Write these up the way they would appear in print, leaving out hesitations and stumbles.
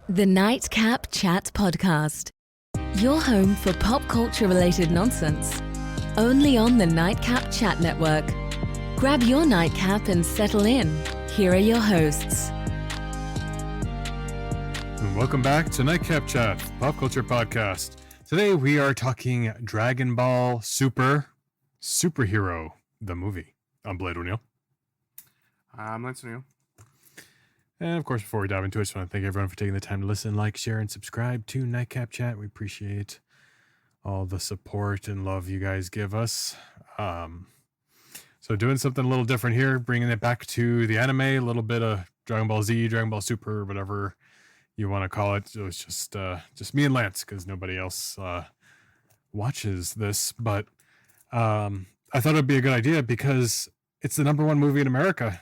The Nightcap Chat Podcast. Your home for pop culture related nonsense. Only on the Nightcap Chat Network. Grab your nightcap and settle in. Here are your hosts. And welcome back to Nightcap Chat, pop culture podcast. Today we are talking Dragon Ball Superhero, the movie. I'm Blade O'Neill. I'm Lance O'Neill. And of course, before we dive into it, I just want to thank everyone for taking the time to listen, like, share, and subscribe to Nightcap Chat. We appreciate all the support and love you guys give us. So doing something a little different here, bringing it back to the anime, a little bit of Dragon Ball Z, Dragon Ball Super, whatever you want to call it. It was just me and Lance, because nobody else watches this. But I thought it'd be a good idea because it's the #1 movie in America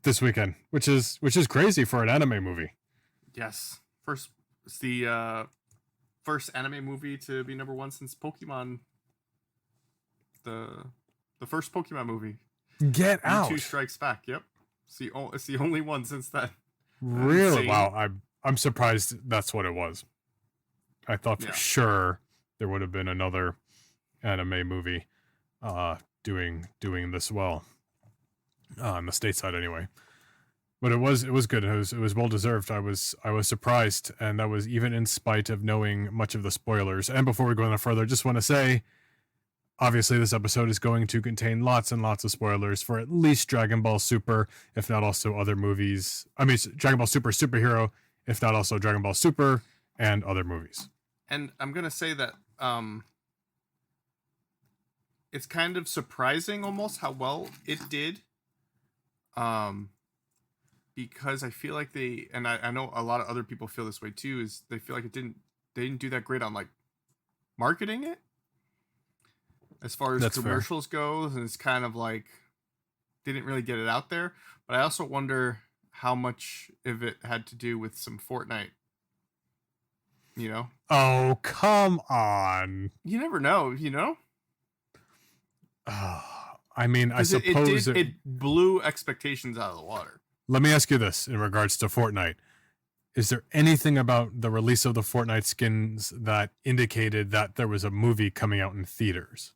this weekend, which is crazy for an anime movie. Yes, it's the first anime movie to be #1 since Pokemon. The first Pokemon movie. Get out! Mewtwo Strikes Back. Yep, it's the only one since that. Really? Wow! I'm surprised that's what it was. I thought for sure there would have been another anime movie doing this well. On the stateside anyway, but it was good. It was well deserved. I was surprised, and that was even in spite of knowing much of the spoilers. And before we go any further, I just want to say, obviously this episode is going to contain lots and lots of spoilers for at least Dragon Ball Super, if not also other movies. I mean, Dragon Ball Super Superhero, if not also Dragon Ball Super and other movies. And I'm gonna say that it's kind of surprising almost how well it did. Because I feel like I know a lot of other people feel this way too, is they feel like they didn't do that great on like marketing it as far as That's commercials fair. goes, and it's kind of like didn't really get it out there. But I also wonder how much of it had to do with some Fortnite, you know? Oh, come on. You never know, you know? I mean, I suppose it blew expectations out of the water. Let me ask you this in regards to Fortnite. Is there anything about the release of the Fortnite skins that indicated that there was a movie coming out in theaters?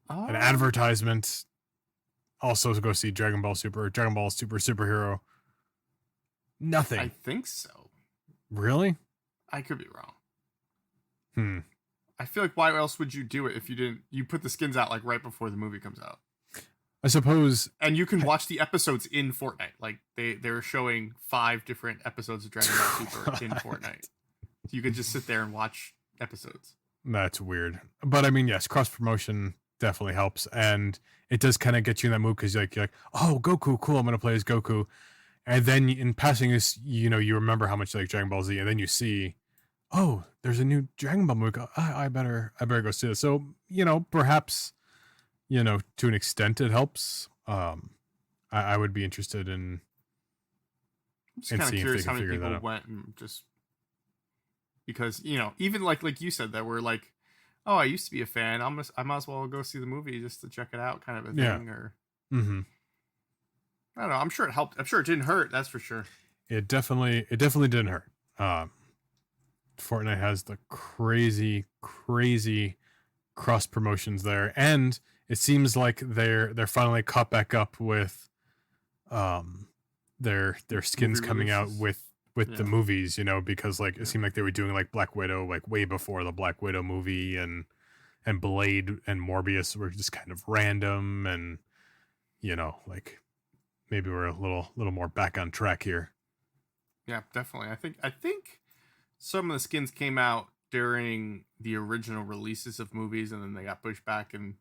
An advertisement. Also go see Dragon Ball Super, Dragon Ball Super Superhero. Nothing. I think so. Really? I could be wrong. I feel like why else would you do it if you put the skins out like right before the movie comes out? I suppose. And you can watch the episodes in Fortnite. Like they're showing 5 different episodes of Dragon Ball Super in Fortnite. So you can just sit there and watch episodes. That's weird. But I mean, yes, cross promotion definitely helps. And it does kind of get you in that mood because you're like, oh, Goku, cool, I'm going to play as Goku. And then in passing this, you remember how much you like Dragon Ball Z, and then you see, oh, there's a new Dragon Ball movie. I better go see this. So, perhaps, to an extent it helps. I would be interested in I'm just kind of curious how many people out. went and just because, even like you said that we're like, oh, I used to be a fan. I might as well go see the movie just to check it out kind of a thing. Or I don't know. I'm sure it helped. I'm sure it didn't hurt. That's for sure. It definitely didn't hurt. Fortnite has the crazy cross promotions there, and it seems like they're finally caught back up with their skins coming out with the movies, because like it seemed like they were doing like Black Widow like way before the Black Widow movie, and Blade and Morbius were just kind of random, and like maybe we're a little more back on track here. Yeah, definitely. I think some of the skins came out during the original releases of movies, and then they got pushed back, and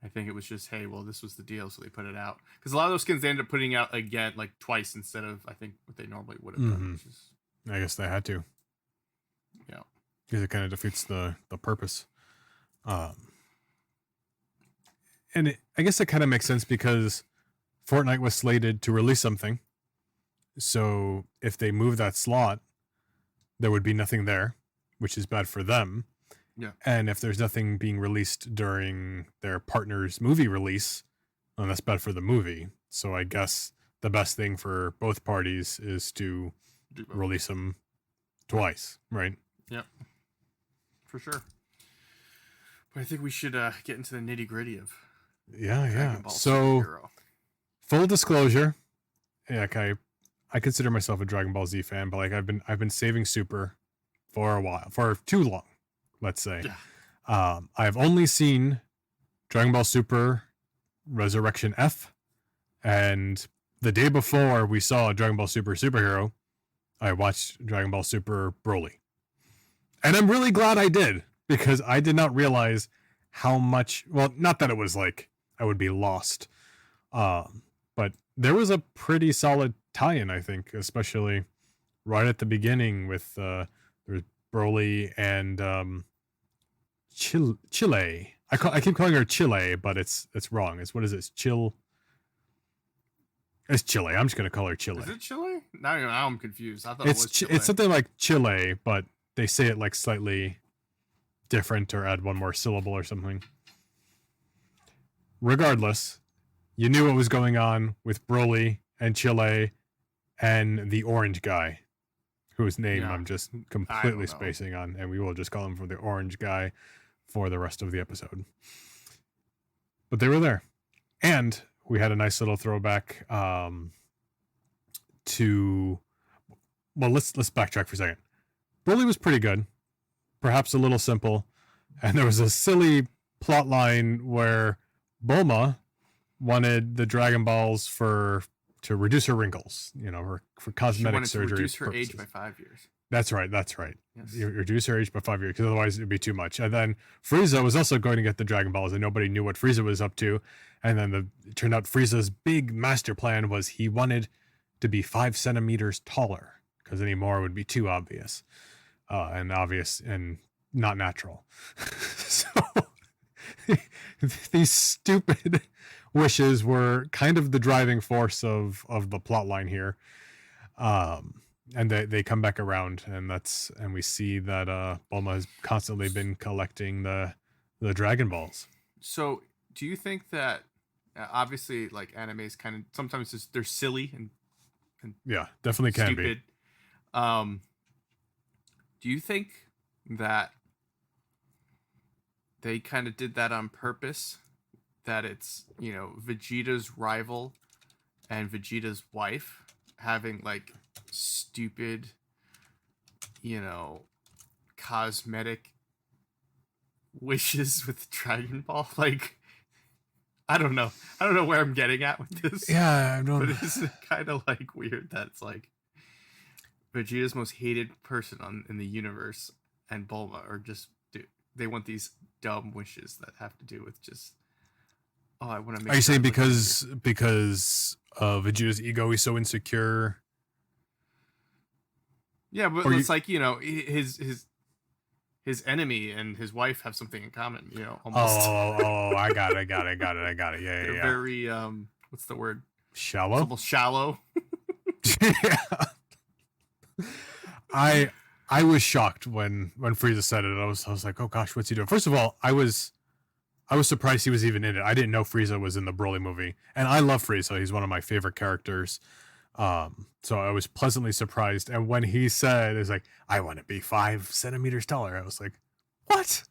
I think it was just, hey, well, this was the deal, so they put it out. Because a lot of those skins they ended up putting out again, like twice instead of, I think, what they normally would have done. Which is, I guess they had to. Yeah. Because it kind of defeats the purpose. And I guess it kind of makes sense because Fortnite was slated to release something. So if they move that slot, there would be nothing there, which is bad for them. Yeah. And if there's nothing being released during their partner's movie release, then that's bad for the movie. So I guess the best thing for both parties is to release them twice, right? Yep, for sure. But I think we should get into the nitty gritty of Dragon Ball So, Superhero. full disclosure, like I consider myself a Dragon Ball Z fan, but like I've been saving Super for a while, for too long, let's say. Yeah. I've only seen Dragon Ball Super Resurrection F, and the day before we saw Dragon Ball Super Superhero, I watched Dragon Ball Super Broly. And I'm really glad I did, because I did not realize how much, well, not that it was like I would be lost, but there was a pretty solid tie-in, I think, especially right at the beginning with there was Broly and Chile. I keep calling her Chile, but it's wrong. It's, what is it? It's Chile. I'm just gonna call her Chile. Is it Chile? Now I'm confused. I thought It's it was Chile. it's something like Chile, but they say it like slightly different or add one more syllable or something. Regardless, you knew what was going on with Broly and Chile and the orange guy, whose name I'm just completely spacing on, and we will just call him for the orange guy for the rest of the episode. But they were there. And we had a nice little throwback to, well, let's backtrack for a second. Broly was pretty good, perhaps a little simple, and there was a silly plot line where Bulma wanted the Dragon Balls to reduce her wrinkles, for cosmetic surgery. To reduce her purposes. age by 5 years. That's right. Yes. You reduce her age by 5 years, because otherwise it'd be too much. And then Frieza was also going to get the Dragon Balls, and nobody knew what Frieza was up to. And then it turned out Frieza's big master plan was he wanted to be 5 centimeters taller, because any more would be too obvious, and not natural. So these stupid wishes were kind of the driving force of the plot line here. And they come back around, and we see that Bulma has constantly been collecting the Dragon Balls. So, do you think that obviously, like, animes kind of sometimes they're silly and yeah, definitely can stupid. Do you think that they kind of did that on purpose? That it's, Vegeta's rival and Vegeta's wife having like stupid, cosmetic wishes with Dragon Ball. Like, I don't know where I'm getting at with this. Yeah, but it's kind of like weird that it's like Vegeta's most hated person in the universe and Bulma are just they want these dumb wishes that have to do with just I want to make. Are you saying because Vegeta's ego is so insecure? Yeah, but it's like, his enemy and his wife have something in common, almost. Oh, I got it. Yeah. They're very what's the word? Shallow. It's almost shallow. Yeah. I was shocked when Frieza said it. I was like, oh gosh, what's he doing? First of all, I was surprised he was even in it. I didn't know Frieza was in the Broly movie, and I love Frieza. He's one of my favorite characters. So I was pleasantly surprised. And when he said, "It's like I want to be 5 centimeters taller," I was like, "What?"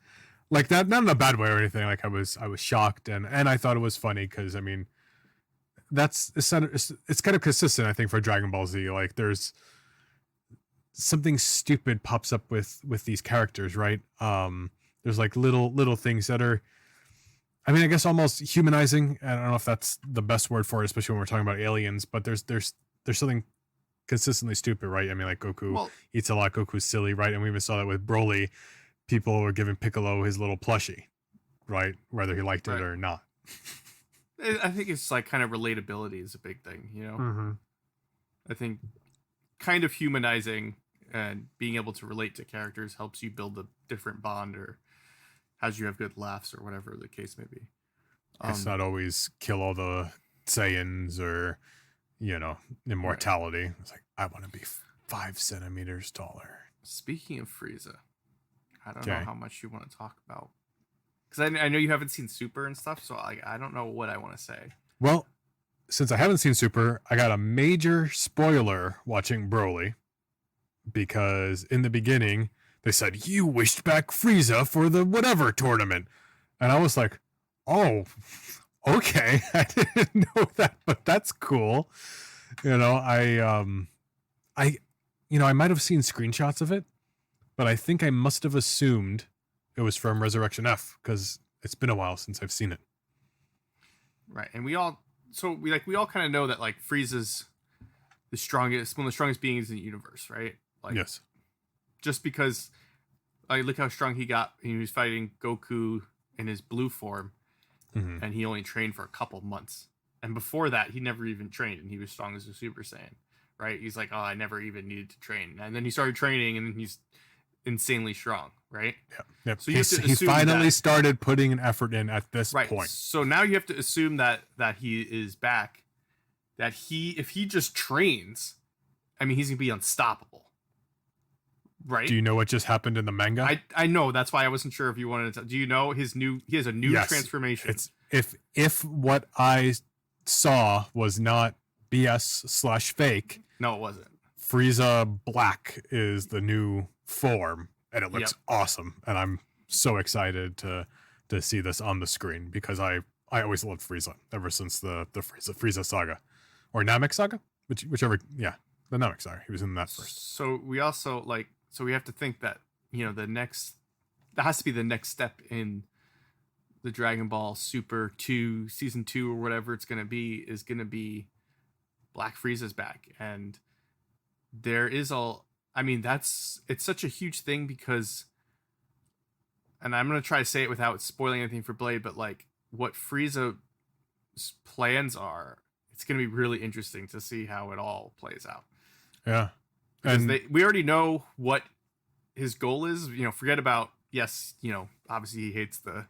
Like that, not in a bad way or anything. Like I was shocked, and I thought it was funny because I mean, it's kind of consistent. I think for Dragon Ball Z, like there's something stupid pops up with these characters, right? There's like little things that are, I mean, I guess almost humanizing. I don't know if that's the best word for it, especially when we're talking about aliens, but there's something consistently stupid, right? I mean, like Goku eats a lot, Goku's silly, right? And we even saw that with Broly. People were giving Piccolo his little plushie, right? Whether he liked it or not. I think it's like kind of relatability is a big thing, Mm-hmm. I think kind of humanizing and being able to relate to characters helps you build a different bond or has you have good laughs or whatever the case may be. It's not always kill all the Saiyans or, immortality. Right. It's like, I want to be 5 centimeters taller. Speaking of Frieza, I don't know how much you want to talk about. Because I know you haven't seen Super and stuff, so I don't know what I want to say. Well, since I haven't seen Super, I got a major spoiler watching Broly, because in the beginning they said you wished back Frieza for the whatever tournament, and I was like, oh, okay, I didn't know that, but that's cool. I might have seen screenshots of it, but I think I must have assumed it was from Resurrection F, because it's been a while since I've seen it. Right, and we all kind of know that like Frieza's one of the strongest beings in the universe, right? Like, yes. Just because, like, look how strong he got. He was fighting Goku in his blue form, and he only trained for a couple months. And before that, he never even trained, and he was strong as a Super Saiyan, right? He's like, oh, I never even needed to train. And then he started training, and he's insanely strong, right? Yep. So he finally started putting an effort in at this point. So now you have to assume that he is back, that if he just trains, I mean, he's going to be unstoppable. Right. Do you know what just happened in the manga? I know. That's why I wasn't sure if you wanted to. Do you know he has a new transformation? It's if what I saw was not BS/fake. No, it wasn't. Frieza Black is the new form, and it looks awesome. And I'm so excited to see this on the screen, because I always loved Frieza ever since the Frieza saga, or Namek saga, whichever. Yeah, the Namek saga. He was in that first. So we also we have to think that, that has to be the next step in the Dragon Ball Super 2 season 2 or whatever it's going to be, is going to be Black Frieza's back. And it's such a huge thing, because, and I'm going to try to say it without spoiling anything for Blade, but like what Frieza's plans are, it's going to be really interesting to see how it all plays out. Yeah. Because we already know what his goal is. Forget about, obviously he hates the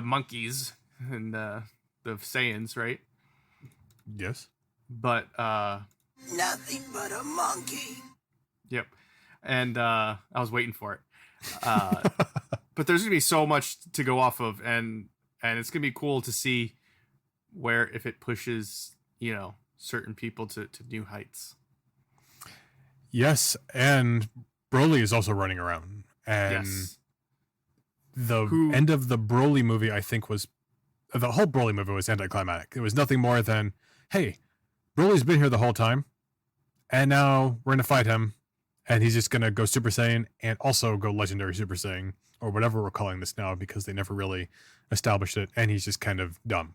monkeys and the Saiyans, right? Yes. But nothing but a monkey. Yep. And I was waiting for it. But there's gonna be so much to go off of, and it's gonna be cool to see if it pushes, certain people to new heights. Yes, and Broly is also running around, and the end of the Broly movie, I think, the whole Broly movie was anticlimactic. It was nothing more than, hey, Broly's been here the whole time, and now we're gonna fight him, and he's just gonna go Super Saiyan and also go Legendary Super Saiyan, or whatever we're calling this now, because they never really established it, and he's just kind of dumb,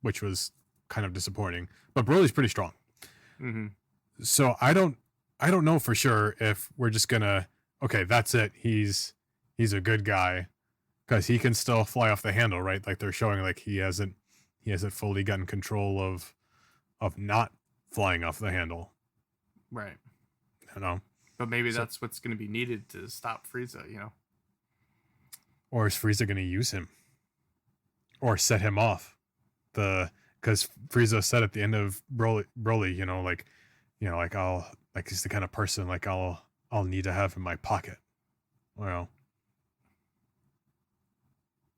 which was kind of disappointing. But Broly's pretty strong. Mm-hmm. So I don't know for sure if we're just gonna, okay, that's it. He's a good guy, because he can still fly off the handle, right? Like they're showing, like he hasn't fully gotten control of not flying off the handle, right? But maybe that's what's going to be needed to stop Frieza, Or is Frieza going to use him, or set him off? Because Frieza said at the end of Broly, he's the kind of person I'll need to have in my pocket. Well,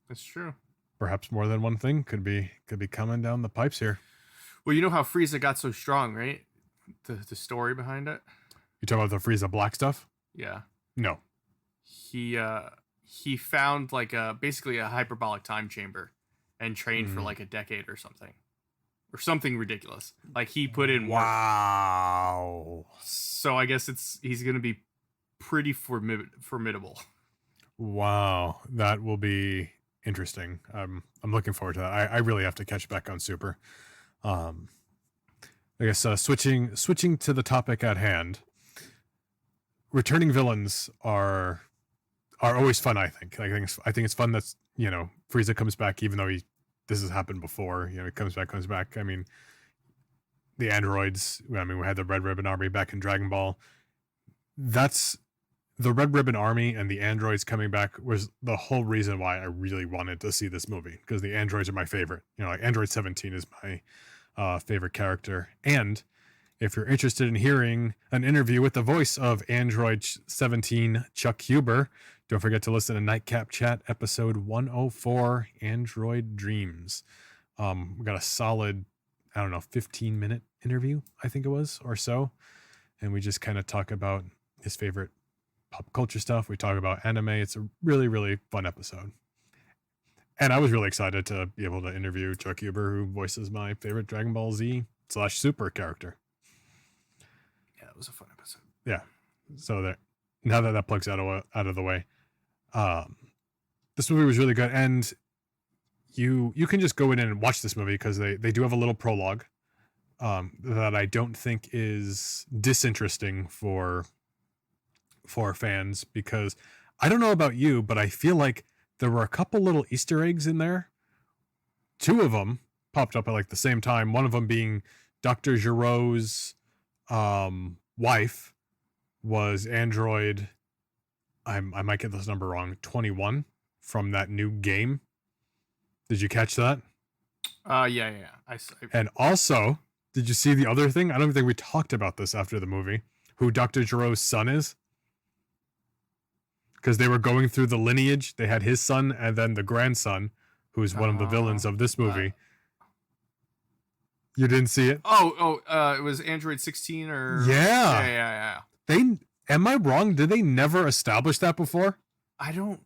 that's true. Perhaps more than one thing could be coming down the pipes here. Well, you know how Frieza got so strong, right? The story behind it. You talking about the Frieza Black stuff? Yeah. No. He found basically a hyperbolic time chamber, and trained for like a decade or something ridiculous. Like he put in work. Wow. So I guess he's going to be pretty formidable. Wow, that will be interesting. I'm looking forward to that. I really have to catch back on Super. I guess switching to the topic at hand. Returning villains are always fun. I think it's fun that Frieza comes back, even though this has happened before. He comes back. I mean, the androids. We had the Red Ribbon Army back in Dragon Ball. That's the Red Ribbon Army, and the androids coming back was the whole reason why I really wanted to see this movie, because the androids are my favorite. Android 17 is my favorite character. And if you're interested in hearing an interview with the voice of Android 17, Chuck Huber, don't forget to listen to Nightcap Chat episode 104, Android Dreams, We got a solid, I don't know, 15-minute interview, I think it was, or so. And we just kind of talk about his favorite pop culture stuff. We talk about anime. It's a really, really fun episode. And I was really excited to be able to interview Chuck Huber, who voices my favorite Dragon Ball Z / Super character. Yeah, it was a fun episode. Yeah. So that now that plug's out of the way, this movie was really good. And you can just go in and watch this movie because they do have a little prologue that I don't think is disinteresting for fans, because I don't know about you, but I feel like there were a couple little Easter eggs in there. 2 of them popped up at like the same time. One of them being Dr. Giroux's wife was android, I might get this number wrong, 21 from that new game. Did you catch that? Yeah. And also, did you see the other thing? I don't think we talked about this after the movie. Who Dr. Giroux's son is? Because they were going through the lineage. They had his son and then the grandson, who's one of the villains of this movie. You didn't see it? It was Android 16 or... Yeah. Am I wrong? Did they never establish that before? I don't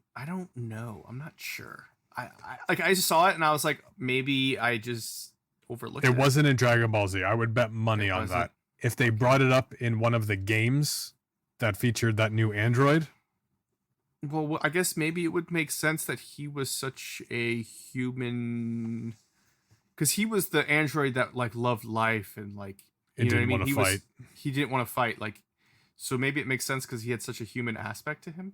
know. I'm not sure. I just saw it and I was like, maybe I just overlooked it. It wasn't in Dragon Ball Z. I would bet money on that. If they brought it up in one of the games that featured that new android... Well, I guess maybe it would make sense that he was such a human, because he was the android that like loved life and like, you know what I mean? He didn't want to fight. Like, so maybe it makes sense because he had such a human aspect to him.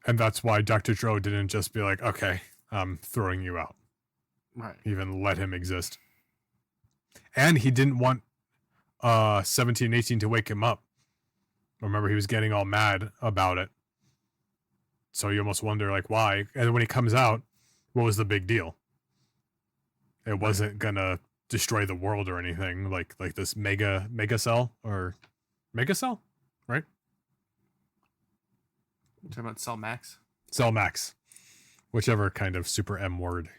And that's why Dr. Dro didn't just be like, okay, I'm throwing you out. Right. Even let him exist. And he didn't want 17 and 18 to wake him up. Remember, he was getting all mad about it. So you almost wonder, like, why? And when he comes out, what was the big deal? It wasn't gonna destroy the world or anything, like this mega cell or mega cell, right? You're talking about Cell Max? Cell Max, whichever kind of super M word,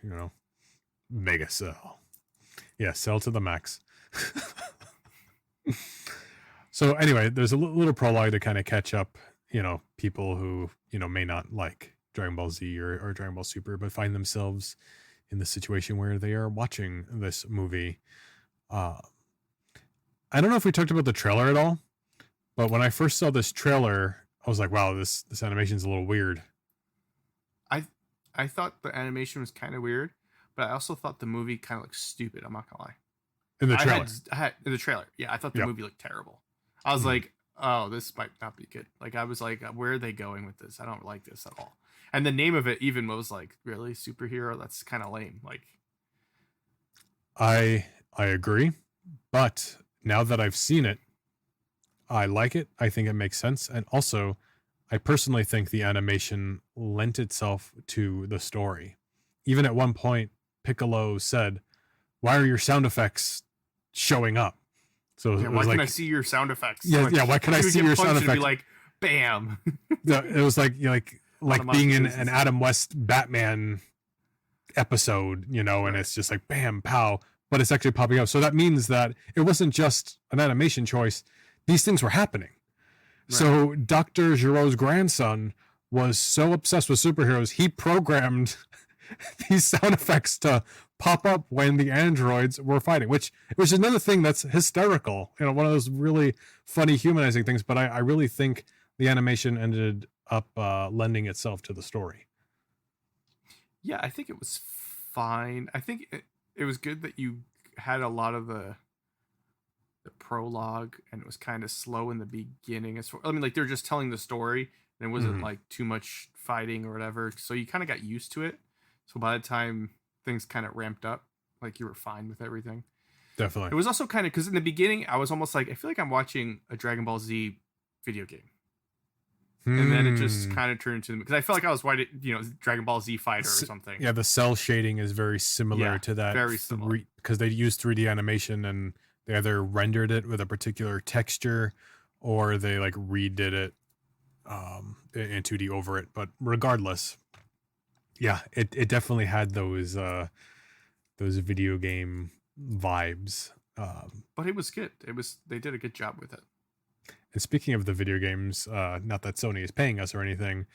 mega cell. Yeah, cell to the max. So anyway, there's a little prologue to kind of catch up, people who, may not like Dragon Ball Z or Dragon Ball Super, but find themselves in the situation where they are watching this movie. I don't know if we talked about the trailer at all, but when I first saw this trailer, I was like, wow, this animation's a little weird. I thought the animation was kind of weird, but I also thought the movie kind of looked stupid. I'm not gonna lie. In the trailer? In the trailer, yeah, I thought the movie looked terrible. I was like, oh, this might not be good. Like, I was like, where are they going with this? I don't like this at all. And the name of it even was like, really, superhero? That's kind of lame. Like, I agree, but now that I've seen it, I like it. I think it makes sense. And also, I personally think the animation lent itself to the story. Even at one point, Piccolo said, why are your sound effects showing up? So yeah, why can I see your sound effects? Yeah, like, why can I see your sound effects? Be like, bam. It was like being in an Adam West Batman episode, and it's just like bam, pow, but it's actually popping up. So that means that it wasn't just an animation choice. These things were happening. Right. So Dr. Giroux's grandson was so obsessed with superheroes, he programmed these sound effects to pop up when the androids were fighting, which is another thing that's hysterical. One of those really funny, humanizing things. But I really think the animation ended up lending itself to the story. Yeah, I think it was fine. I think it was good that you had a lot of the prologue, and it was kind of slow in the beginning. Like they're just telling the story, and it wasn't like too much fighting or whatever. So you kind of got used to it. So by the time things kind of ramped up, like you were fine with everything. Definitely. It was also kind of, because in the beginning I was almost like, I feel like I'm watching a Dragon Ball Z video game. And then it just kind of turned into, because I felt like I was watching, Dragon Ball Z Fighter or something. Yeah, the cell shading is very similar to that. Very similar. Because they used 3D animation and they either rendered it with a particular texture or they like redid it in 2D over it. But regardless, yeah, it definitely had those video game vibes. But it was good. They did a good job with it. And speaking of the video games, not that Sony is paying us or anything,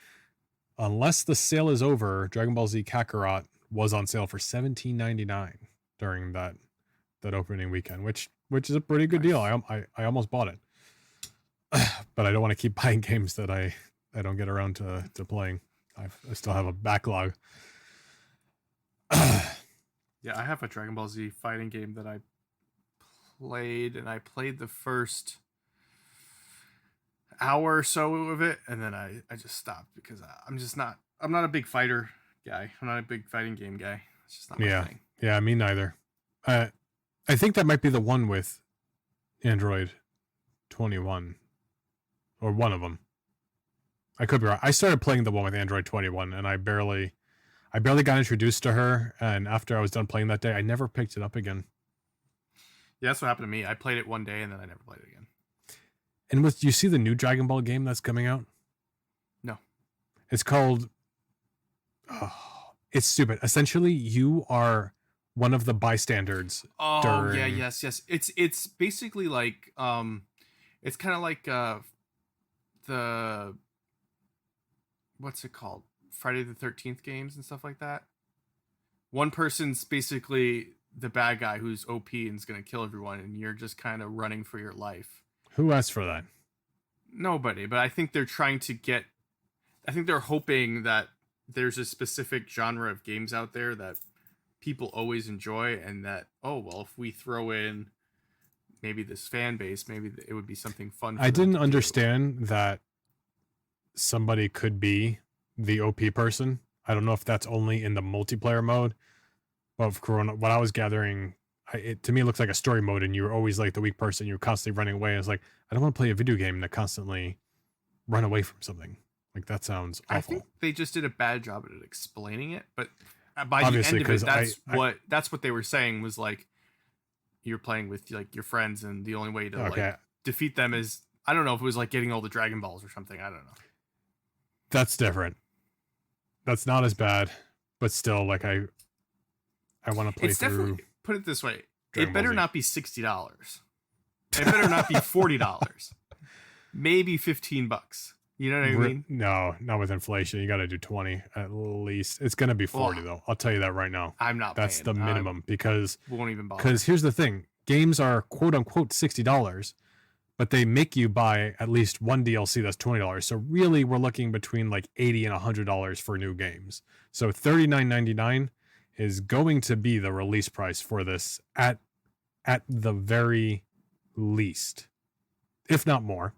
unless the sale is over, Dragon Ball Z Kakarot was on sale for $17.99 during that opening weekend, which is a pretty good deal. I almost bought it, but I don't want to keep buying games that I don't get around to playing. I still have a backlog. Yeah, I have a Dragon Ball Z fighting game that I played, and I played the first hour or so of it, and then I just stopped because I'm not a big fighter guy. I'm not a big fighting game guy. It's just not my thing. Yeah, me neither. I think that might be the one with Android 21 or one of them. I could be wrong. I started playing the one with Android 21 and I barely got introduced to her, and after I was done playing that day, I never picked it up again. Yeah, that's what happened to me. I played it one day and then I never played it again. And do you see the new Dragon Ball game that's coming out? No. It's called... Oh, it's stupid. Essentially, you are one of the bystanders. Oh, yeah, yes. It's basically like... it's kind of like the... What's it called? Friday the 13th games and stuff like that. One person's basically the bad guy who's OP and is going to kill everyone, and you're just kind of running for your life. Who asked for that? Nobody, but I think they're trying to get... I think they're hoping that there's a specific genre of games out there that people always enjoy, and that, oh, well, if we throw in maybe this fan base, maybe it would be something fun. I didn't understand that somebody could be the OP person. I don't know if that's only in the multiplayer mode, but what I was gathering, to me, it looks like a story mode, and you're always like the weak person. You're constantly running away. It's like, I don't want to play a video game that constantly run away from something. Like, that sounds awful. I think they just did a bad job at explaining it, but by obviously, the end of it, that's what they were saying was like, you're playing with like your friends, and the only way to like defeat them is, I don't know if it was like getting all the Dragon Balls or something. I don't know. That's different. That's not as bad, but still, like I want to play it's through. Definitely, put it this way: it better not be $60. It better not be $40. Maybe $15. You know what I mean? No, not with inflation. You got to do 20 at least. It's gonna be 40 though. I'll tell you that right now. I'm not. That's the minimum because won't even bother. Because here's the thing: games are quote unquote $60. But they make you buy at least one DLC that's $20. So really, we're looking between like $80 and $100 for new games. So $39.99 is going to be the release price for this at the very least, if not more.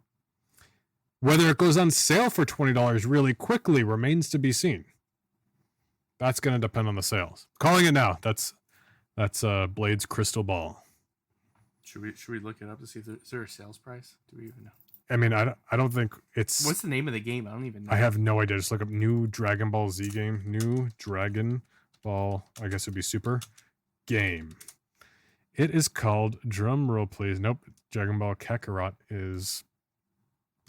Whether it goes on sale for $20 really quickly remains to be seen. That's going to depend on the sales. Calling it now. That's Blade's crystal ball. Should we look it up to see if is there a sales price? Do we even know? I mean, I don't think it's... What's the name of the game? I don't even know. I have no idea. Just look up new Dragon Ball Z game. New Dragon Ball, I guess it'd be Super game. It is called, drum roll please. Nope. Dragon Ball Kakarot is...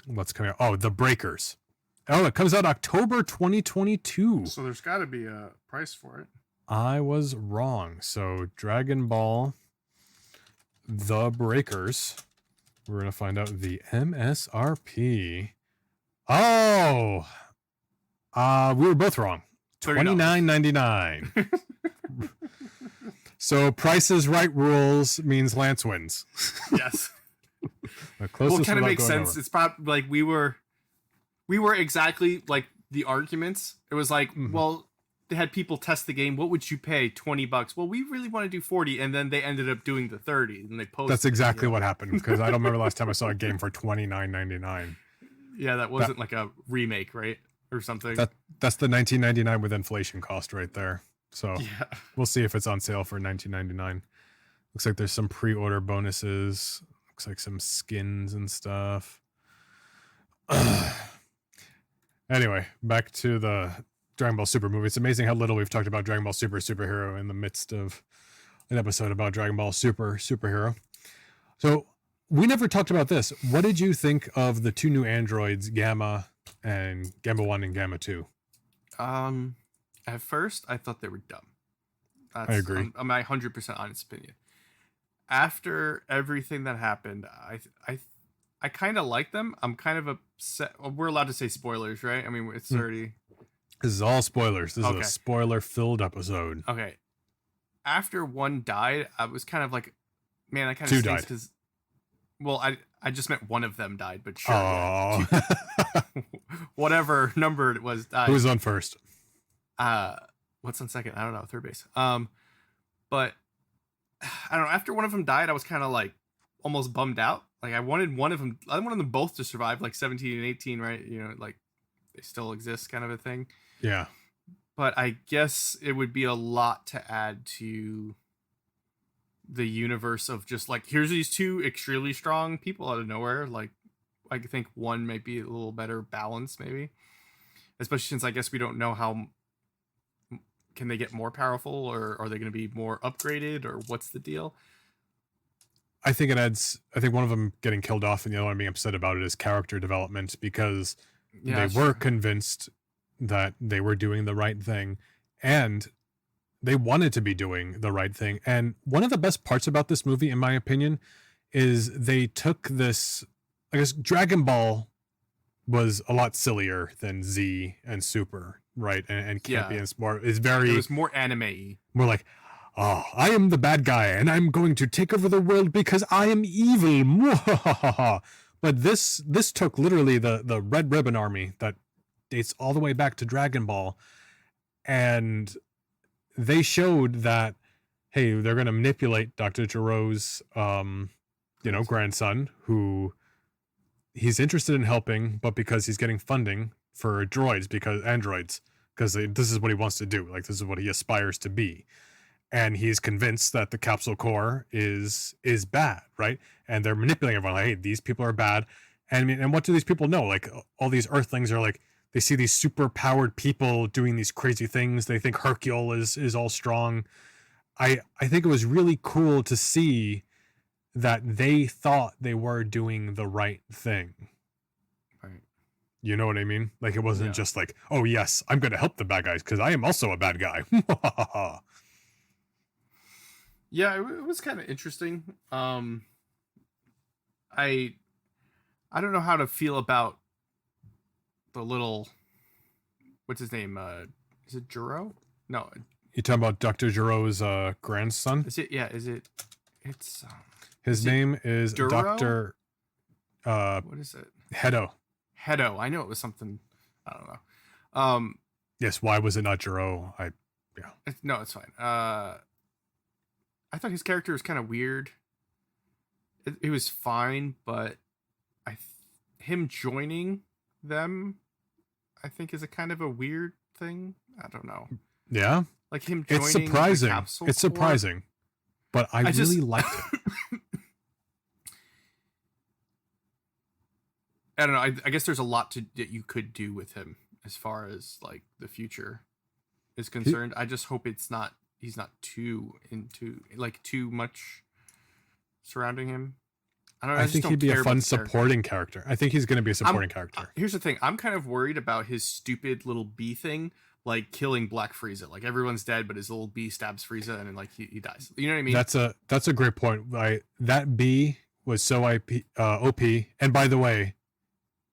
What's coming out? Oh, The Breakers. Oh, it comes out October 2022. So there's got to be a price for it. I was wrong. So Dragon Ball... The Breakers. We're going to find out the MSRP. Oh! We were both wrong. $29.99. So Price is Right rules means Lance wins. Yes. Well, it kind of makes sense. Over. It's probably like we were exactly like the arguments. It was like, well, they had people test the game. What would you pay? $20. Well, we really want to do 40, and then they ended up doing the 30, and they posted. That's exactly what happened, because I don't remember last time I saw a game for $29.99. Yeah, that wasn't like a remake, right, or something. That's the $19.99 with inflation cost right there. So yeah. We'll see if it's on sale for $19.99. Looks like there's some pre-order bonuses. Looks like some skins and stuff. Anyway, back to the Dragon Ball Super movie. It's amazing how little we've talked about Dragon Ball Super Superhero in the midst of an episode about Dragon Ball Super Superhero. So we never talked about this. What did you think of the two new androids, Gamma 1 and Gamma 2? At first I thought they were dumb. That's I agree. my 100% honest opinion. After everything that happened, I kind of like them. I'm kind of upset. Well, we're allowed to say spoilers, right? I mean, it's already. This is all spoilers. This is Okay. a spoiler-filled episode. Okay. After one died, I was kind of like, man, that kind of Two stinks died. because, well, I just meant one of them died, but sure, Oh, whatever number it was died. who was on first? What's on second? I don't know. Third base. But I don't know. After one of them died, I was kind of like almost bummed out. Like I wanted one of them. I wanted them both to survive, like 17 and 18, right? You know, like they still exist, kind of a thing. Yeah. But I guess it would be a lot to add to the universe of just like, here's these two extremely strong people out of nowhere. Like, I think one might be a little better balanced, maybe. Especially since I guess we don't know how can they get more powerful, or are they going to be more upgraded, or what's the deal? I think it adds. I think one of them getting killed off, and the other one being upset about it is character development because they were convinced that they were doing the right thing, and they wanted to be doing the right thing. And one of the best parts about this movie, in my opinion, is they took this. I guess Dragon Ball was a lot sillier than Z and Super, right? And campy and smart. It's very. It was more anime-y. More like, oh, I am the bad guy, and I'm going to take over the world because I am evil. But this took literally the Red Ribbon Army that dates all the way back to Dragon Ball, and they showed that, hey, they're going to manipulate Dr. Giro's, grandson, who he's interested in helping, but because he's getting funding for androids, because this is what he wants to do. Like, this is what he aspires to be. And he's convinced that the capsule core is bad, right? And they're manipulating everyone. Like, hey, these people are bad. And what do these people know? Like, all these Earthlings are like, they see these super powered people doing these crazy things. They think Hercule is all strong. I think it was really cool to see that they thought they were doing the right thing. Right. You know what I mean? Like, it wasn't just like, oh yes, I'm going to help the bad guys because I am also a bad guy. Yeah, it was kind of interesting. I don't know how to feel about the little, what's his name? Is it Jiro? No. You talking about Dr. Giro's grandson? Is it? Yeah. Is it? It's. His name is Duro? Dr. What is it? Hedo. Hedo. I know it was something. I don't know. Yes. Why was it not Jiro? No, it's fine. I thought his character was kind of weird. It was fine, but him joining them, I think, is a kind of a weird thing. I don't know. Yeah. Like him joining. It's surprising. It's surprising, but I really liked it. I don't know. I guess there's a lot that you could do with him as far as like the future is concerned. I just hope he's not too into like too much surrounding him. I don't know. I think he'd be a fun supporting character. I think he's going to be a supporting character. Here's the thing. I'm kind of worried about his stupid little bee thing, like killing Black Frieza. Like everyone's dead, but his little bee stabs Frieza and then like he dies. You know what I mean? That's a great point. That bee was so OP. And by the way,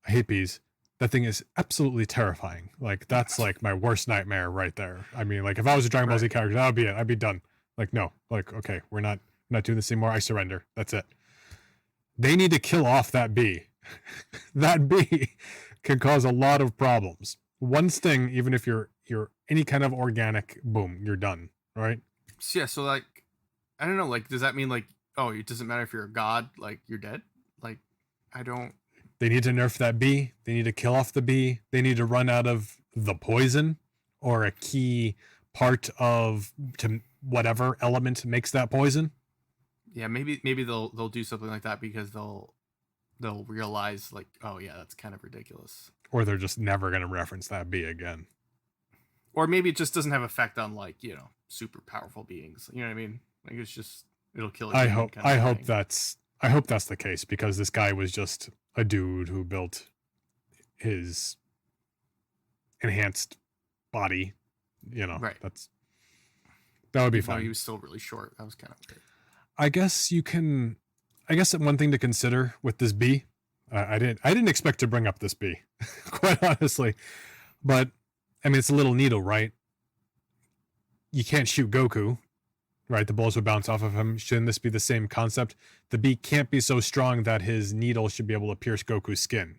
I hate bees. That thing is absolutely terrifying. Like, that's like my worst nightmare right there. I mean, like, if I was a Dragon Ball Z character, that would be it. I'd be done. Like, no. Like, okay, we're not doing this anymore. I surrender. That's it. They need to kill off that bee. That bee can cause a lot of problems. One sting, even if you're any kind of organic, boom, you're done. Right? Yeah, so like, I don't know, like, does that mean like, oh, it doesn't matter if you're a god, like you're dead? Like, I don't. They need to nerf that bee. They need to kill off the bee. They need to run out of the poison or a key part of to whatever element makes that poison. Yeah, maybe they'll do something like that because they'll realize like, oh yeah, that's kind of ridiculous. Or they're just never going to reference that bee again. Or maybe it just doesn't have effect on like, super powerful beings. You know what I mean? Like it's just it'll kill you. I hope that's the case because this guy was just a dude who built his enhanced body, Right. That would be Even though fine. he was still really short. That was kind of weird. I guess one thing to consider with this B, I didn't expect to bring up this B, quite honestly, but I mean, it's a little needle, right? You can't shoot Goku, right? The bullets would bounce off of him. Shouldn't this be the same concept? The B can't be so strong that his needle should be able to pierce Goku's skin.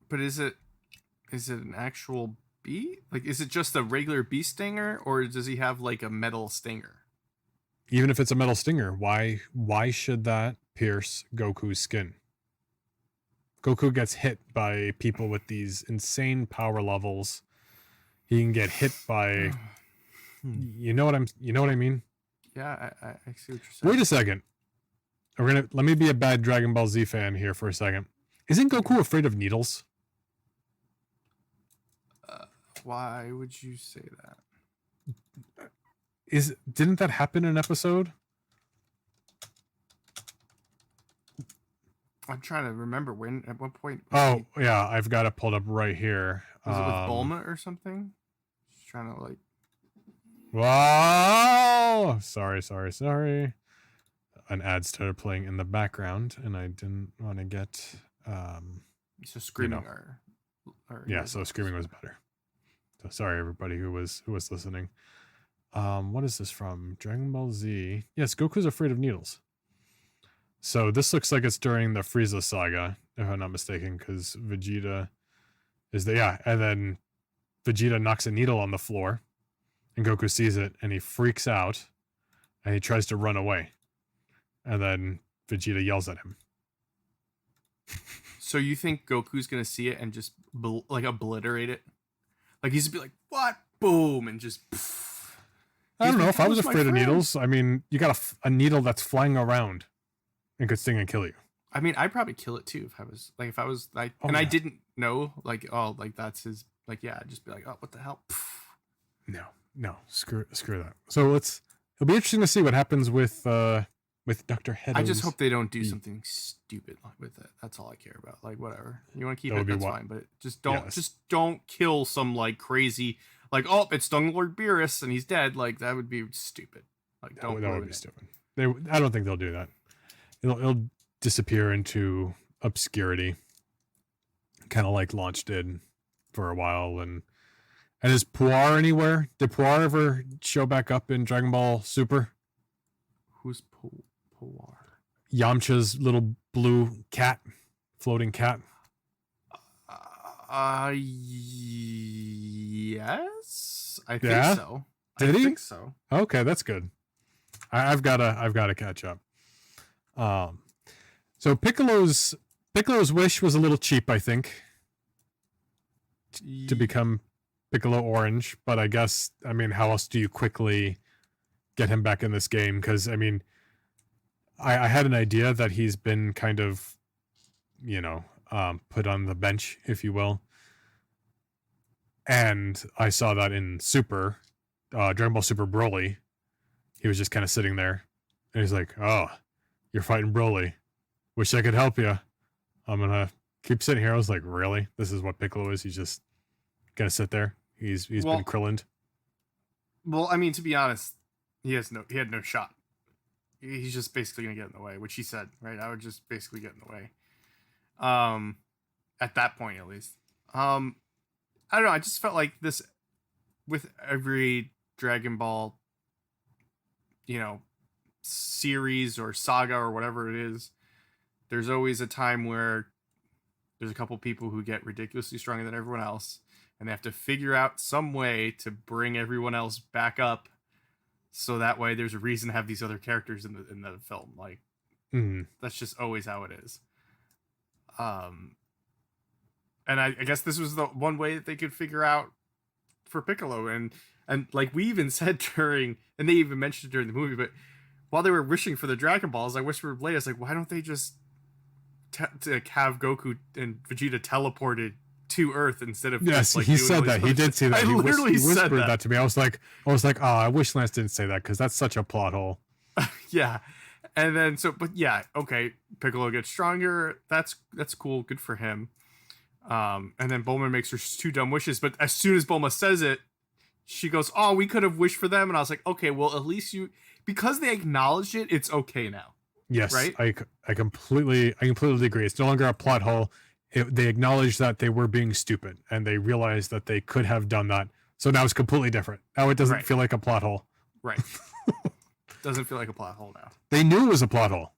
But is it an actual bee? Like, is it just a regular bee stinger, or does he have like a metal stinger? Even if it's a metal stinger, why should that pierce Goku's skin? Goku gets hit by people with these insane power levels. He can get hit by, you know what I mean? Yeah, I see what you're saying. Wait a second. Let me be a bad Dragon Ball Z fan here for a second. Isn't Goku afraid of needles? Why would you say that? Didn't that happen in an episode? I'm trying to remember at what point. Oh, yeah, I've got it pulled up right here. Was it with Bulma or something? Just trying to like. Whoa! Sorry. An ad started playing in the background, and I didn't want to get. So screaming yeah, so screaming was better. So sorry everybody who was listening. What is this from? Dragon Ball Z. Yes, Goku's afraid of needles. So this looks like it's during the Frieza saga, if I'm not mistaken, because Vegeta is there. And then Vegeta knocks a needle on the floor, and Goku sees it, and he freaks out, and he tries to run away, and then Vegeta yells at him. So you think Goku's gonna see it and just like obliterate it? Like he's gonna be like, "What? Boom!" and just. I don't know. If I was afraid of needles, I mean, you got a needle that's flying around and could sting and kill you. I mean, I'd probably kill it too if I was like, I didn't know, like, oh, like that's his, like, yeah, I'd just be like, oh, what the hell? No, screw that. So it'll be interesting to see what happens with Dr. Head. I just hope they don't do something stupid with it. That's all I care about. Like, whatever you want to keep it, that's fine, but just don't kill some like crazy. Like, oh, it stung Lord Beerus and he's dead. Like, that would be stupid. Like, that would be stupid. I don't think they'll do that. It'll disappear into obscurity, kind of like Launch did for a while. And is Puar anywhere? Did Puar ever show back up in Dragon Ball Super? Who's Puar? Yamcha's little blue cat, floating cat. Yes, I think so. Did he? I think so. Okay, that's good. I've got to catch up. So Piccolo's wish was a little cheap, I think, to become Piccolo Orange. But I guess, I mean, how else do you quickly get him back in this game? Because I mean, I had an idea that he's been kind of, put on the bench, if you will. And I saw that in Super, Dragon Ball Super Broly. He was just kind of sitting there. And he's like, oh, you're fighting Broly. Wish I could help you. I'm going to keep sitting here. I was like, really? This is what Piccolo is? He's just going to sit there? He's been Krillined? Well, I mean, to be honest, he had no shot. He's just basically going to get in the way, which he said, right? I would just basically get in the way. At that point, at least. I don't know. I just felt like this, with every Dragon Ball, series or saga or whatever it is, there's always a time where there's a couple people who get ridiculously stronger than everyone else, and they have to figure out some way to bring everyone else back up, so that way there's a reason to have these other characters in the film. Like, that's just always how it is. And I guess this was the one way that they could figure out for Piccolo, and like we even said and they even mentioned it during the movie, but while they were wishing for the Dragon Balls, I whispered Leia's like, why don't they just have Goku and Vegeta teleported to Earth instead of he said that. He did say that. He literally whispered that to me. I was like, oh, I wish Lance didn't say that because that's such a plot hole. Yeah. And then okay, Piccolo gets stronger. That's cool. Good for him. And then Bulma makes her two dumb wishes, but as soon as Bulma says it, she goes, "Oh, we could have wished for them," and I was like, "Okay, well, at least because they acknowledged it, it's okay now." Yes, right? I completely agree. It's no longer a plot hole. They acknowledge that they were being stupid, and they realize that they could have done that. So now it's completely different. Now it doesn't feel like a plot hole. Right. Doesn't feel like a plot hole now. They knew it was a plot hole,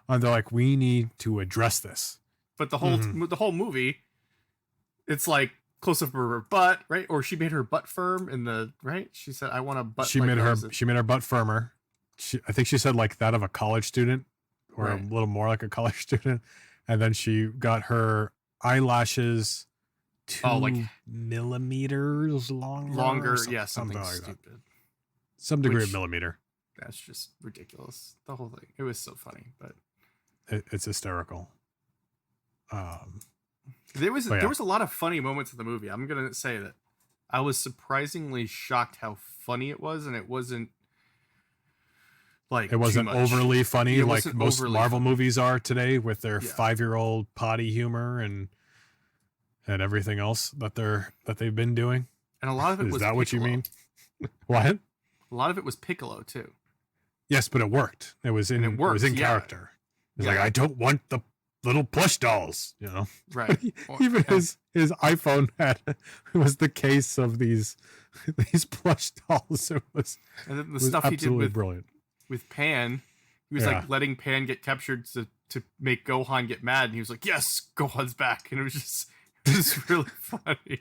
and they're like, "We need to address this." But the whole movie, it's like close up of her butt, right? Or she made her butt firm in the right. She said, "I want a butt." She made her butt firmer. I think she said like that of a college student, or a little more like a college student, and then she got her eyelashes 2 millimeters longer. Yeah, something like stupid. That. Some degree of millimeter. That's just ridiculous. The whole thing. It was so funny, but it's hysterical. There was a lot of funny moments in the movie. I'm gonna say that I was surprisingly shocked how funny it was, and it wasn't like it wasn't overly funny like most Marvel movies are today with their 5-year-old potty humor and everything else that they've been doing. And a lot of it was that Piccolo. What you mean? What? A lot of it was Piccolo too. Yes, but it worked. It was in character. It's like, I don't want the little plush dolls, you know. Right. Even his iPhone was the case of these plush dolls. It was, and then the stuff he did with brilliant. With Pan, he was like letting Pan get captured to make Gohan get mad, and he was like, "Yes, Gohan's back," and it was really funny.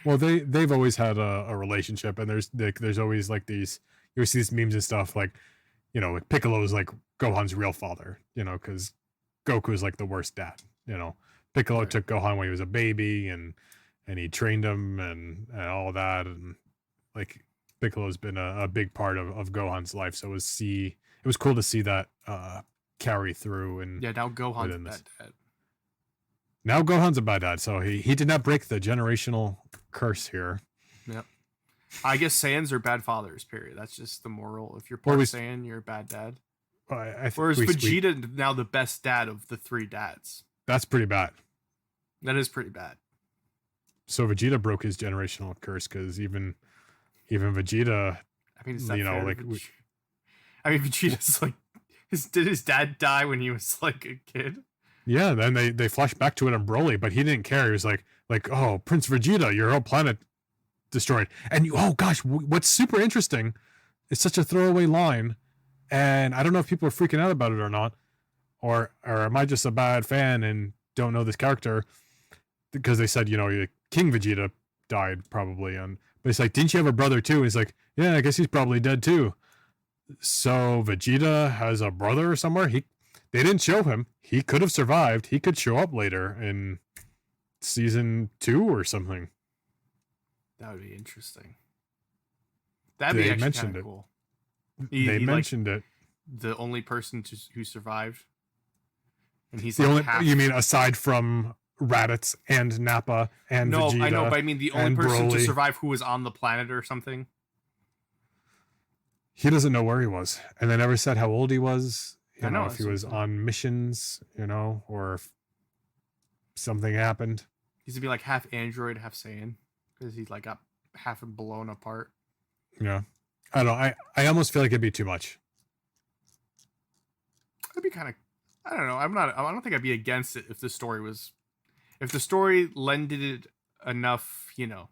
Well, they've always had a relationship, and there's always like these, you see these memes and stuff like, you know, Piccolo is like Gohan's real father, you know, because Goku is like the worst dad, you know. Piccolo took Gohan when he was a baby, and he trained him and all that, and like Piccolo's been a big part of Gohan's life. So it was cool to see that carry through. And now Gohan's a bad dad. Now Gohan's a bad dad, so he did not break the generational curse here. Yep. I guess Saiyans are bad fathers, period. That's just the moral. If you're part Saiyan, you're a bad dad. Whereas Vegeta now the best dad of the 3 dads. That's pretty bad. That is pretty bad. So Vegeta broke his generational curse, because even Vegeta, I mean, is that fair? Vegeta's like, did his dad die when he was like a kid? Yeah, then they flash back to it on Broly, but he didn't care. He was like, oh, Prince Vegeta, your whole planet destroyed. And oh gosh, what's super interesting, it's such a throwaway line, and I don't know if people are freaking out about it or not, or am I just a bad fan and don't know this character, because they said, you know, King Vegeta died probably, but it's like, didn't you have a brother too? And he's like, yeah, I guess he's probably dead too. So Vegeta has a brother somewhere. They didn't show him. He could have survived. He could show up later in season 2 or something. That would be interesting. That'd be actually kind of cool. They mentioned it. The only person who survived, and he's the only. You mean aside from Raditz and Nappa and Vegeta? No, I know, but I mean the only person to survive who was on the planet or something. He doesn't know where he was, and they never said how old he was. I know if he was on missions, you know, or if something happened. He's gonna be like half android, half Saiyan, because he's like got half blown apart. Yeah, I don't know. I almost feel like it'd be too much. It'd be kind of. I don't know. I don't think I'd be against it if the story lended it enough, you know,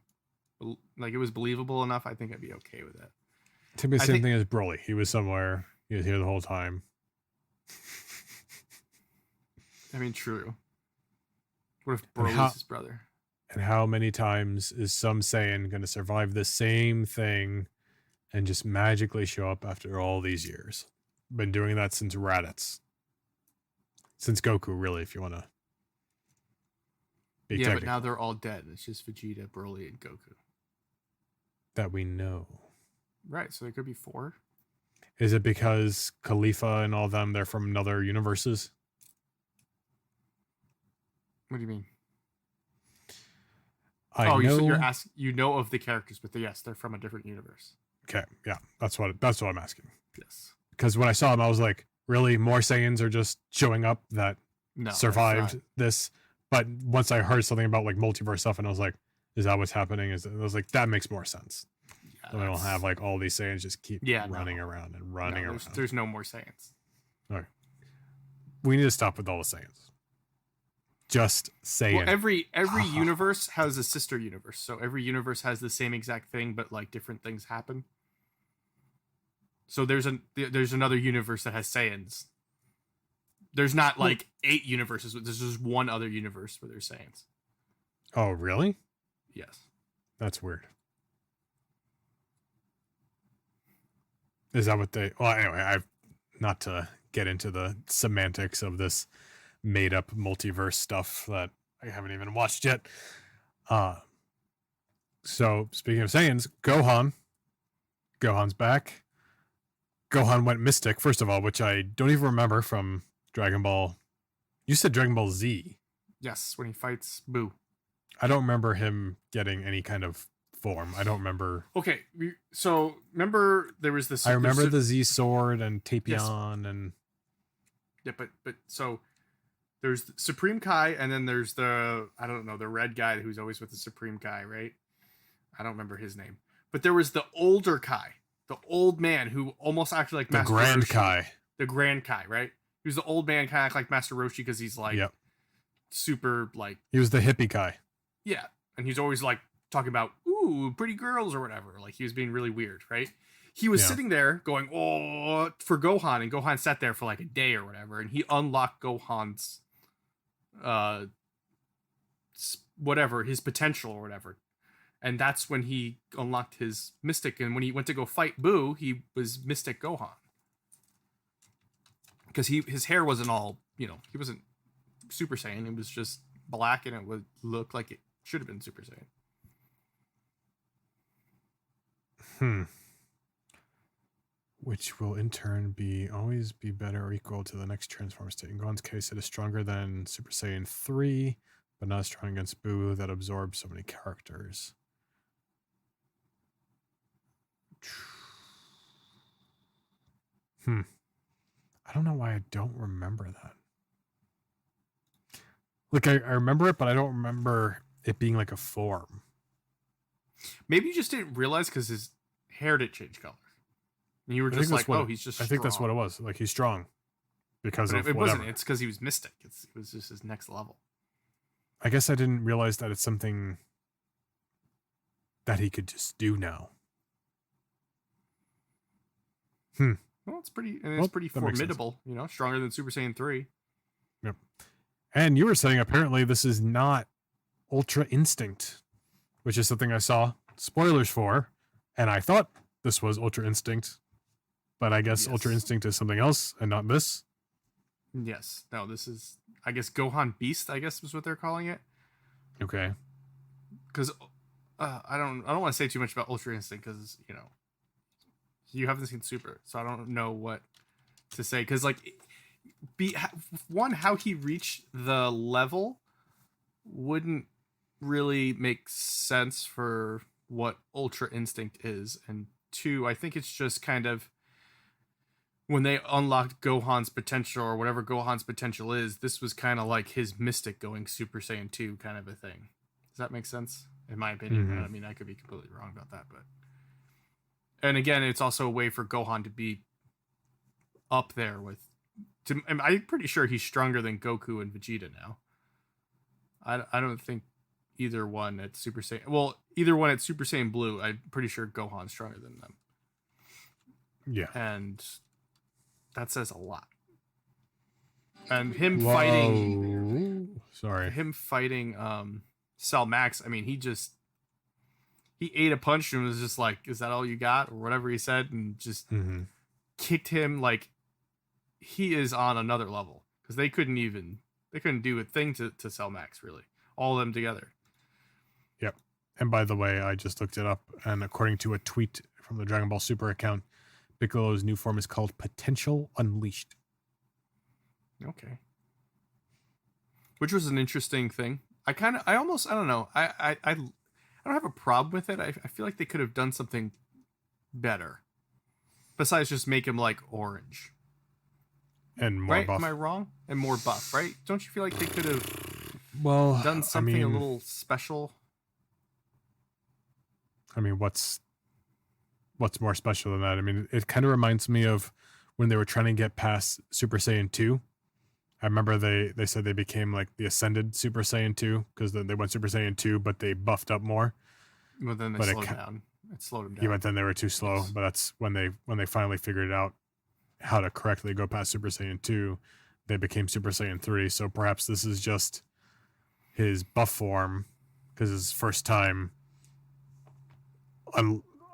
like it was believable enough. I think I'd be okay with it. To be the same thing as Broly. He was somewhere. He was here the whole time. I mean, true. What if Broly's his brother? And how many times is some Saiyan going to survive the same thing and just magically show up after all these years? Been doing that since Raditz. Since Goku, really, if you want to be technical. But now they're all dead. It's just Vegeta, Broly, and Goku. That we know. Right, so there could be 4. Is it because Khalifa and all them, they're from other universes? What do you mean? You know of the characters, but yes, they're from a different universe. Okay, yeah, that's what I'm asking. Yes. Because when I saw them, I was like, really, more Saiyans are just showing up that survived this? But once I heard something about like multiverse stuff, and I was like, Is that what's happening? I was like, that makes more sense. Yeah, So we don't have like all these Saiyans just keep running no. around and running around. There's no more Saiyans. Okay. We need to stop with all the Saiyans. Just saying. Well, every universe has a sister universe, so every universe has the same exact thing, but like different things happen. So there's another universe that has Saiyans. There's not like 8 universes. There's just one other universe where there's Saiyans. Oh, really? Yes. That's weird. Is that what they... Well, anyway, I've not to get into the semantics of this made-up multiverse stuff that I haven't even watched yet. So, speaking of Saiyans, Gohan's back. Gohan went Mystic, first of all, which I don't even remember from Dragon Ball. You said Dragon Ball Z. Yes, when he fights Boo. I don't remember him getting any kind of form. I don't remember. Okay, so remember there was this... I remember the Z Sword and Tapion and... Yeah, but so there's the Supreme Kai, and then there's the, I don't know, the red guy who's always with the Supreme Kai, right? I don't remember his name. But there was the older Kai, the old man who almost acted like Master Grand Roshi. Kai. The Grand Kai, right? He was the old man, kind of act like Master Roshi because he's like super like... He was the hippie Kai. Yeah, and he's always like talking about, ooh, pretty girls or whatever. Like he was being really weird, right? He was sitting there going, oh, for Gohan, and Gohan sat there for like a day or whatever, and he unlocked Gohan's, whatever, his potential or whatever. And that's when he unlocked his Mystic, and when he went to go fight Boo, he was Mystic Gohan. Because his hair wasn't all, he wasn't Super Saiyan, it was just black, and it would look like it should have been Super Saiyan. Which will in turn always be better or equal to the next transform state. In Gohan's case, it is stronger than Super Saiyan 3, but not as strong against Boo that absorbs so many characters. I don't know why I don't remember that. Like, I remember it, but I don't remember it being like a form. Maybe you just didn't realize because his hair didn't change color. And you were just like, oh, he's just strong. I think that's what it was. Like, he's strong because of it whatever. wasn't. It's because he was Mystic. It was just his next level. I guess I didn't realize that it's something that he could just do now. Well, it's pretty formidable, stronger than Super Saiyan 3. Yep. And you were saying apparently this is not Ultra Instinct, which is something I saw spoilers for, and I thought this was Ultra Instinct, but I guess Ultra Instinct is something else and not this. Yes. No, this is, I guess, Gohan Beast, I guess was what they're calling it. Okay. Because I don't want to say too much about Ultra Instinct because, you haven't seen Super, so I don't know what to say. Because, like, how he reached the level wouldn't really make sense for what Ultra Instinct is. And 2, I think it's just kind of when they unlocked Gohan's potential or whatever Gohan's potential is, this was kind of like his Mystic going Super Saiyan 2 kind of a thing. Does that make sense? In my opinion. Mm-hmm. I mean, I could be completely wrong about that, but... And again, it's also a way for Gohan to be up there with... I'm pretty sure he's stronger than Goku and Vegeta now. I don't think either one at Super Saiyan... Well, either one at Super Saiyan Blue, I'm pretty sure Gohan's stronger than them. Yeah. And that says a lot. And him fighting... Sorry. Him fighting Cell Max, I mean, he ate a punch and was just like, is that all you got? Or whatever he said, and just kicked him like he is on another level. Because they couldn't do a thing to Cell Max, really. All of them together. Yep. And by the way, I just looked it up, and according to a tweet from the Dragon Ball Super account, Piccolo's new form is called Potential Unleashed. Okay. Which was an interesting thing. I don't know. I don't have a problem with it. I feel like they could have done something better. Besides just make him like orange. And more buff. Am I wrong? And more buff, right? Don't you feel like they could have done something a little special? I mean, what's more special than that? I mean, it kind of reminds me of when they were trying to get past Super Saiyan 2. I remember they said they became like the Ascended Super Saiyan 2 because then they went Super Saiyan 2, but they buffed up more. Well, then they But slowed down. It slowed them down. Yeah, but then they were too slow. Yes. But that's when they finally figured out how to correctly go past Super Saiyan 2. They became Super Saiyan 3. So perhaps this is just his buff form because it's his first time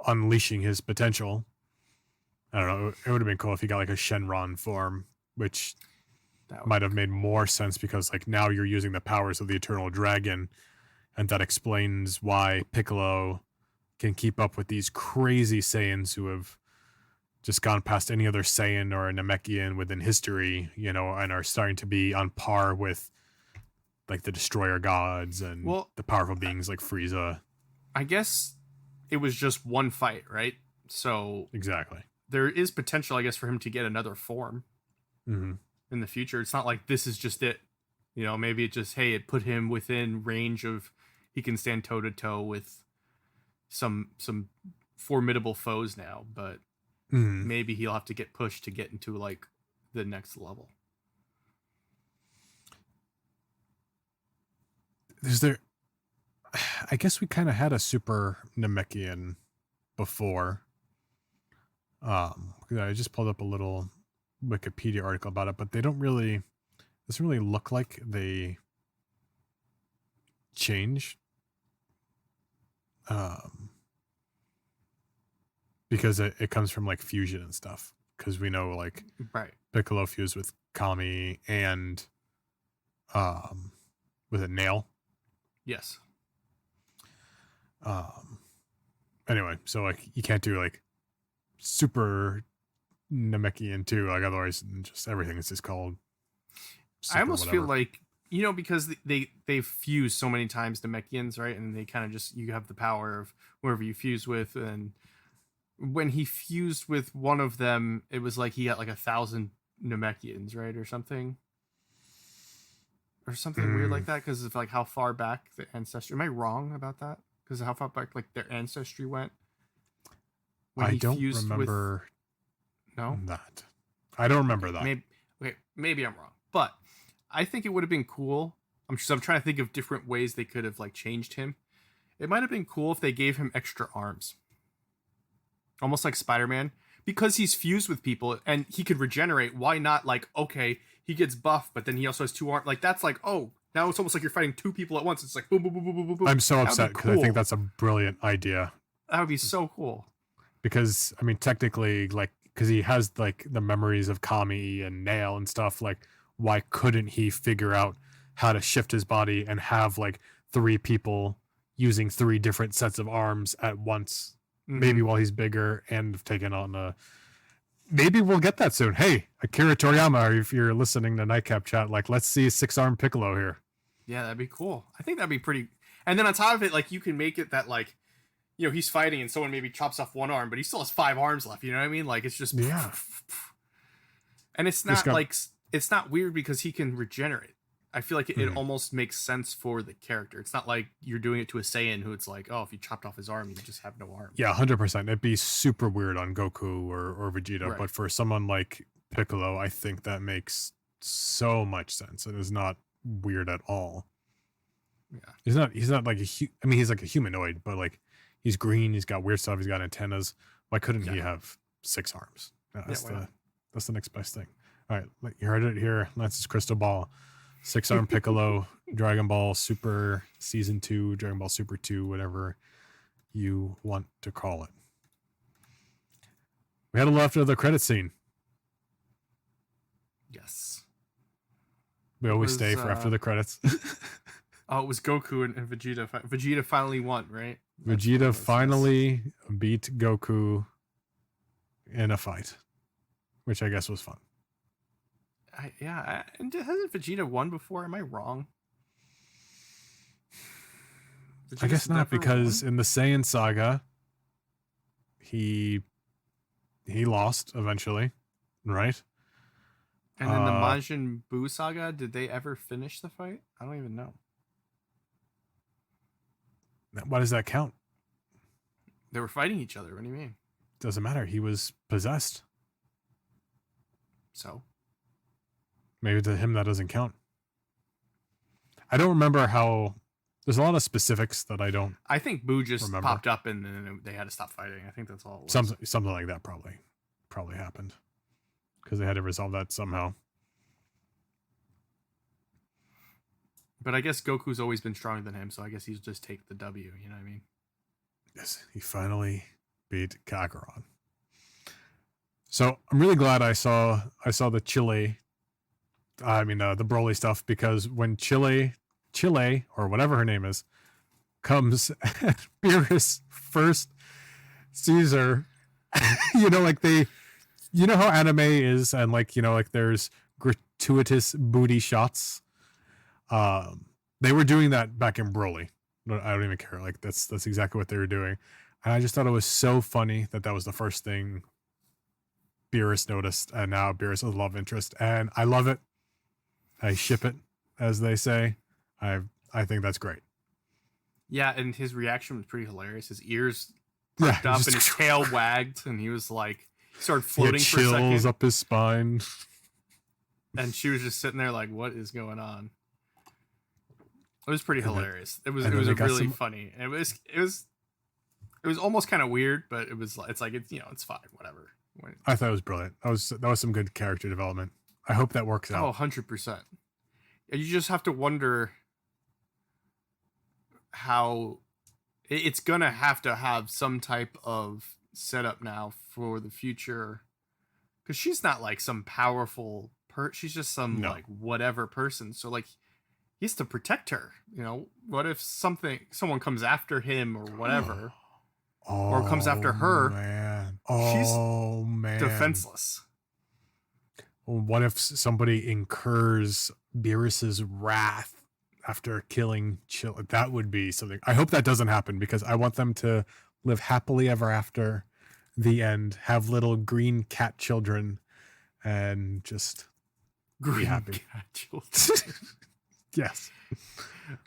unleashing his potential. I don't know. It would have been cool if he got like a Shenron form, which might have made more sense because like now you're using the powers of the Eternal Dragon, and that explains why Piccolo can keep up with these crazy Saiyans who have just gone past any other Saiyan or a Namekian within history, you know, and are starting to be on par with like the Destroyer gods and the powerful beings like Frieza. I guess it was just one fight, right? So exactly, there is potential, I guess, for him to get another form in the future. It's not like this is just it. You know, maybe it just, hey, it put him within range of he can stand toe to toe with some formidable foes now, but maybe he'll have to get pushed to get into like the next level. I guess we kind of had a super Namekian before. I just pulled up a little Wikipedia article about it, but they doesn't really look like they change. Because it comes from like fusion and stuff. Because we know like Piccolo fused with Kami and was it Nail? Yes. Anyway, so like you can't do like super Namekian too, like otherwise just everything is just called I almost feel like, you know, because they've fused so many times Namekians, right? And they kind of just, you have the power of whoever you fuse with. And when he fused with one of them, it was like he got like 1,000 Namekians, right? Or something weird like that, because of like how far back the ancestry. Am I wrong about that? Because of how far back like their ancestry went. I don't remember that. I don't remember that. Maybe I'm wrong, but I think it would have been cool. I'm trying to think of different ways they could have like changed him. It might have been cool if they gave him extra arms, almost like Spider-Man, because he's fused with people and he could regenerate. Why not like, okay, he gets buffed, but then he also has 2 arms. Like that's like, oh, now it's almost like you're fighting 2 people at once. It's like boom, boom, boom, boom, boom, boom. I'm so upset because I think that's a brilliant idea. That would be so cool. Because I mean, technically, like, because he has like the memories of Kami and Nail and stuff. Like, why couldn't he figure out how to shift his body and have like 3 people using 3 different sets of arms at once? Maybe while he's bigger and taken on a. Maybe we'll get that soon. Hey, Akira Toriyama, if you're listening to Nightcap Chat, like, let's see 6-arm Piccolo here. Yeah, that'd be cool. I think that'd be pretty. And then on top of it, like, you can make it that, like, you know, he's fighting and someone maybe chops off 1 arm, but he still has 5 arms left. You know what I mean? Like, it's just. Yeah. And it's not like, it's not weird because he can regenerate. I feel like it almost makes sense for the character. It's not like you're doing it to a Saiyan who it's like, oh, if you chopped off his arm, you just have no arm. Yeah, 100%. It'd be super weird on Goku or Vegeta, right. But for someone like Piccolo, I think that makes so much sense. It is not weird at all. Yeah, he's not like I mean, he's like a humanoid, but like he's green, he's got weird stuff, he's got antennas. Why couldn't he have 6 arms? That's the next best thing. All right, you heard it here. Lance's crystal ball. 6-arm Piccolo, Dragon Ball Super Season 2, Dragon Ball Super 2, whatever you want to call it. We had a lot after the credit scene. Yes. We always stay for after the credits. Oh, it was Goku and Vegeta. Vegeta finally won, right? Vegeta finally beat Goku in a fight, which I guess was fun. And hasn't Vegeta won before? Am I wrong? I guess not, because in the Saiyan saga, he lost eventually, right? And in the Majin Buu saga, did they ever finish the fight? I don't even know. Why does that count? They were fighting each other. What do you mean? Doesn't matter. He was possessed. So Maybe to him that doesn't count. I don't remember how. There's a lot of specifics that I don't. I think Boo just remember. popped up and then they had to stop fighting. I think that's all it was. Something like that probably happened because they had to resolve that somehow. But I guess Goku's always been stronger than him, so I guess he'll just take the W. You know what I mean? Yes, he finally beat Kakarot. So I'm really glad I saw the Chile. The Broly stuff, because when Chile or whatever her name is comes and Beerus first sees her, how anime is, and there's gratuitous booty shots. They were doing that back in Broly. I don't even care. Like that's exactly what they were doing. And I just thought it was so funny that was the first thing Beerus noticed, and now Beerus is a love interest, and I love it. I ship it, as they say. I think that's great. Yeah, and his reaction was pretty hilarious. His ears perked up and his tail wagged, and he was like, started floating for a second. Chills up his spine. And she was just sitting there like, what is going on? It was pretty hilarious. It was really funny. And it was almost kind of weird, but it's fine, whatever. I thought it was brilliant. That was some good character development. I hope that works out. Oh, 100%. You just have to wonder how it's going to have some type of setup now for the future. Because she's not like some powerful she's just some like whatever person. So like he has to protect her. What if someone comes after him or whatever, or comes after her? Man. She's defenseless. What if somebody incurs Beerus's wrath after killing Chill? That would be something. I hope that doesn't happen, because I want them to live happily ever after the end, have little green cat children, and just be happy. Cat children. Yes.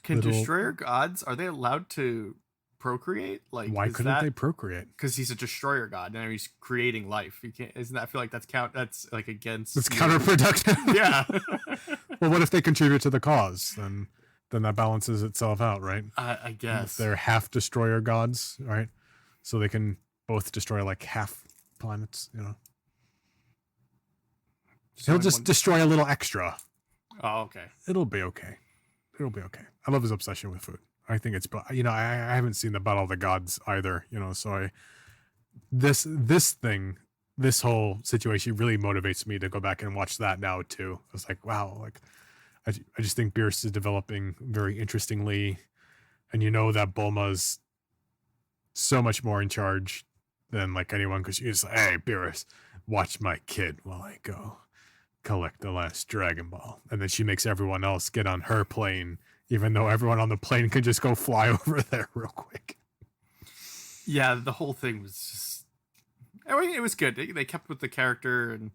Can destroyer gods, are they allowed to procreate? Like, why couldn't they procreate? Because he's a destroyer god. Now he's creating life. You can't. Isn't that? I feel like that's like against. It's counterproductive. Yeah. Well, what if they contribute to the cause? Then that balances itself out, right? I guess if they're half destroyer gods, right? So they can both destroy like half planets. He'll just destroy a little extra. Oh, okay. It'll be okay. I love his obsession with food. I think it's, I haven't seen the Battle of the Gods either, so this whole situation really motivates me to go back and watch that now too. I was like, wow, like I just think Beerus is developing very interestingly, and that Bulma's so much more in charge than like anyone, because she's like, hey Beerus, watch my kid while I go collect the last Dragon Ball, and then she makes everyone else get on her plane, even though everyone on the plane can just go fly over there real quick. Yeah, the whole thing was just... I mean, it was good. They kept with the character, and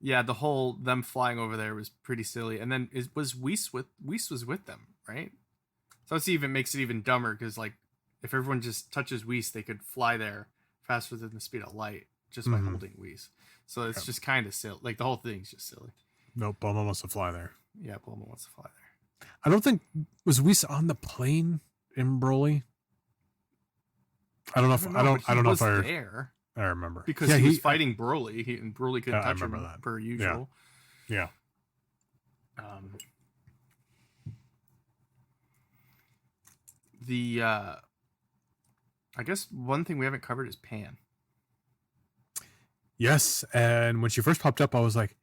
yeah, the whole them flying over there was pretty silly. And then Whis was with them, right? So it makes it even dumber, because like if everyone just touches Whis, they could fly there faster than the speed of light just by holding Whis. So it's just kind of silly. Like the whole thing's just silly. Nope, Bulma wants to fly there. Yeah, Bulma wants to fly there. I don't think was on the plane in Broly. I don't know if I there. I remember, because he was fighting Broly, and Broly couldn't touch him that. per usual. Yeah. I guess one thing we haven't covered is Pan. Yes, and when she first popped up, I was like,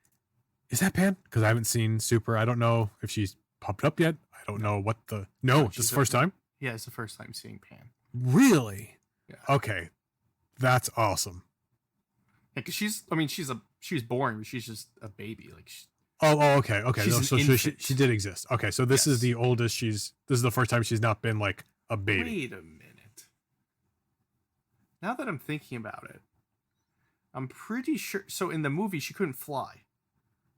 "Is that Pan?" Because I haven't seen Super. I don't know if she's popped up yet. I don't know what the. No, this is the first time. Yeah, it's the first time seeing Pan. Really? Yeah. Okay, that's awesome. Yeah, because she was born, but she's just a baby. Like. Okay. So she did exist. Okay, so this is the oldest this is the first time she's not been like a baby. Wait a minute. Now that I'm thinking about it, I'm pretty sure. So in the movie, she couldn't fly,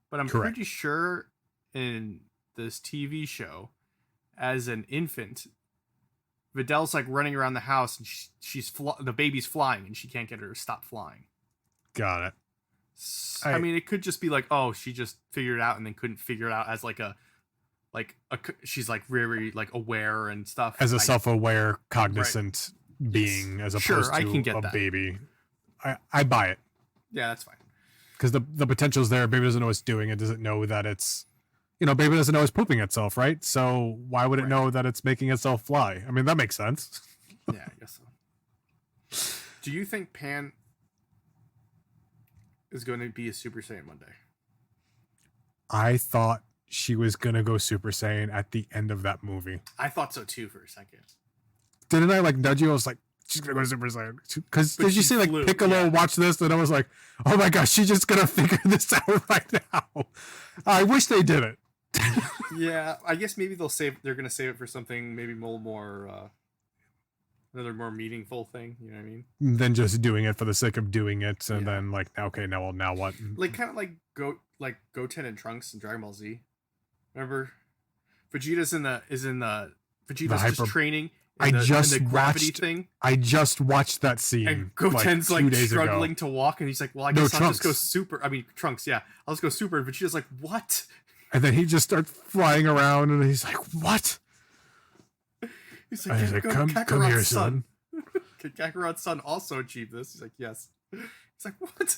but I'm pretty sure in this TV show, as an infant, Vidal's like running around the house and the baby's flying and she can't get her to stop flying. Got it. I mean, it could just be like, oh, she just figured it out and then couldn't figure it out as she's like very like aware and stuff. As a self-aware, cognizant being, as opposed I can to get a that. baby. I buy it. Yeah, that's fine. Because the potential's there. Baby doesn't know it's doing it. Doesn't know that it's, baby doesn't know it's pooping itself, right? So why would it know that it's making itself fly? I mean, that makes sense. Yeah, I guess so. Do you think Pan is going to be a Super Saiyan one day? I thought she was going to go Super Saiyan at the end of that movie. I thought so too for a second. Didn't I like nudge you? I was like, she's going to go Super Saiyan. Because did you see like Piccolo watch this? And I was like, oh my gosh, she's just going to figure this out right now. I wish they did it. Yeah, I guess maybe they're going to save it for something maybe more another more meaningful thing, you know what I mean? Than just doing it for the sake of doing it, and then like, okay, now what? Like kind of like Goten and Trunks and Dragon Ball Z. Remember, Vegeta's Vegeta's just training. In the gravity thing. I just watched that scene. And Goten's like 2 days struggling ago. to walk, and he's like, "Well, I guess I'll just go super." I mean, Trunks, yeah, I'll just go super. And Vegeta's like, "What?" And then he just starts flying around, and he's like, "What?" He's like, "Come here, son." Can Kakarot's son also achieve this? He's like, "Yes." He's like, "What?"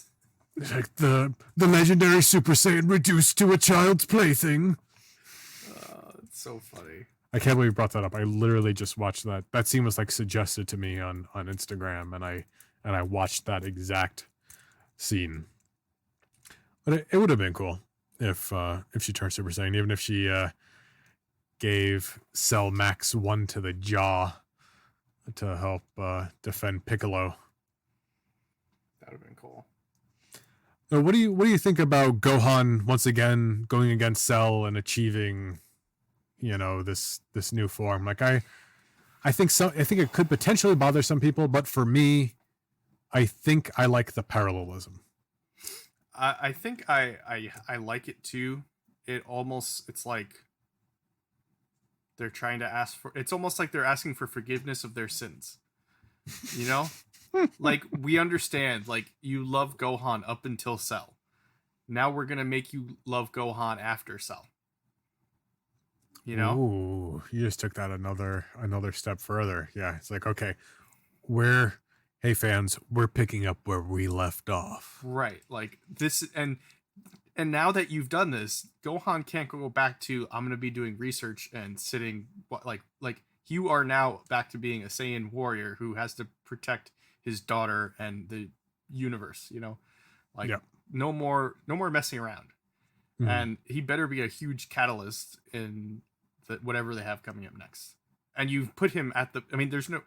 It's like the legendary Super Saiyan reduced to a child's plaything. It's so funny. I can't believe you brought that up. I literally just watched that. That scene was like suggested to me on Instagram, and I watched that exact scene. But it would have been cool if she turned Super Saiyan, even if she gave Cell Max 1 to the jaw to help defend Piccolo. That would have been cool. So what do you think about Gohan once again going against Cell and achieving, this new form? Like I think it could potentially bother some people, but for me, I think I like the parallelism. I think I like it too. It's like they're trying to it's almost like they're asking for forgiveness of their sins. Like, we understand, like, you love Gohan up until Cell. Now we're going to make you love Gohan after Cell. Ooh, you just took that another step further. Yeah, it's like, okay, hey fans, we're picking up where we left off. Right. Like this, and now that you've done this, Gohan can't go back to, I'm going to be doing research and sitting, like you are now back to being a Saiyan warrior who has to protect his daughter and the universe, no more messing around. Mm-hmm. And he better be a huge catalyst in whatever they have coming up next. And you've put him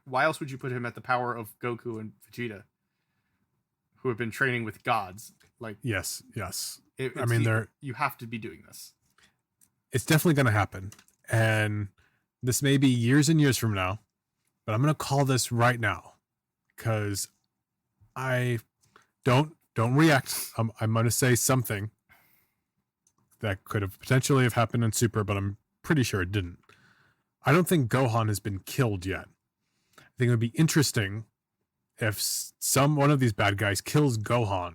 why else would you put him at the power of Goku and Vegeta, who have been training with gods? Like, yes. you have to be doing this. It's definitely going to happen. And this may be years and years from now, but I'm going to call this right now. Because I don't react. I'm going to say something that could have potentially have happened in Super, but I'm pretty sure it didn't. I don't think Gohan has been killed yet. I think it would be interesting if one of these bad guys kills Gohan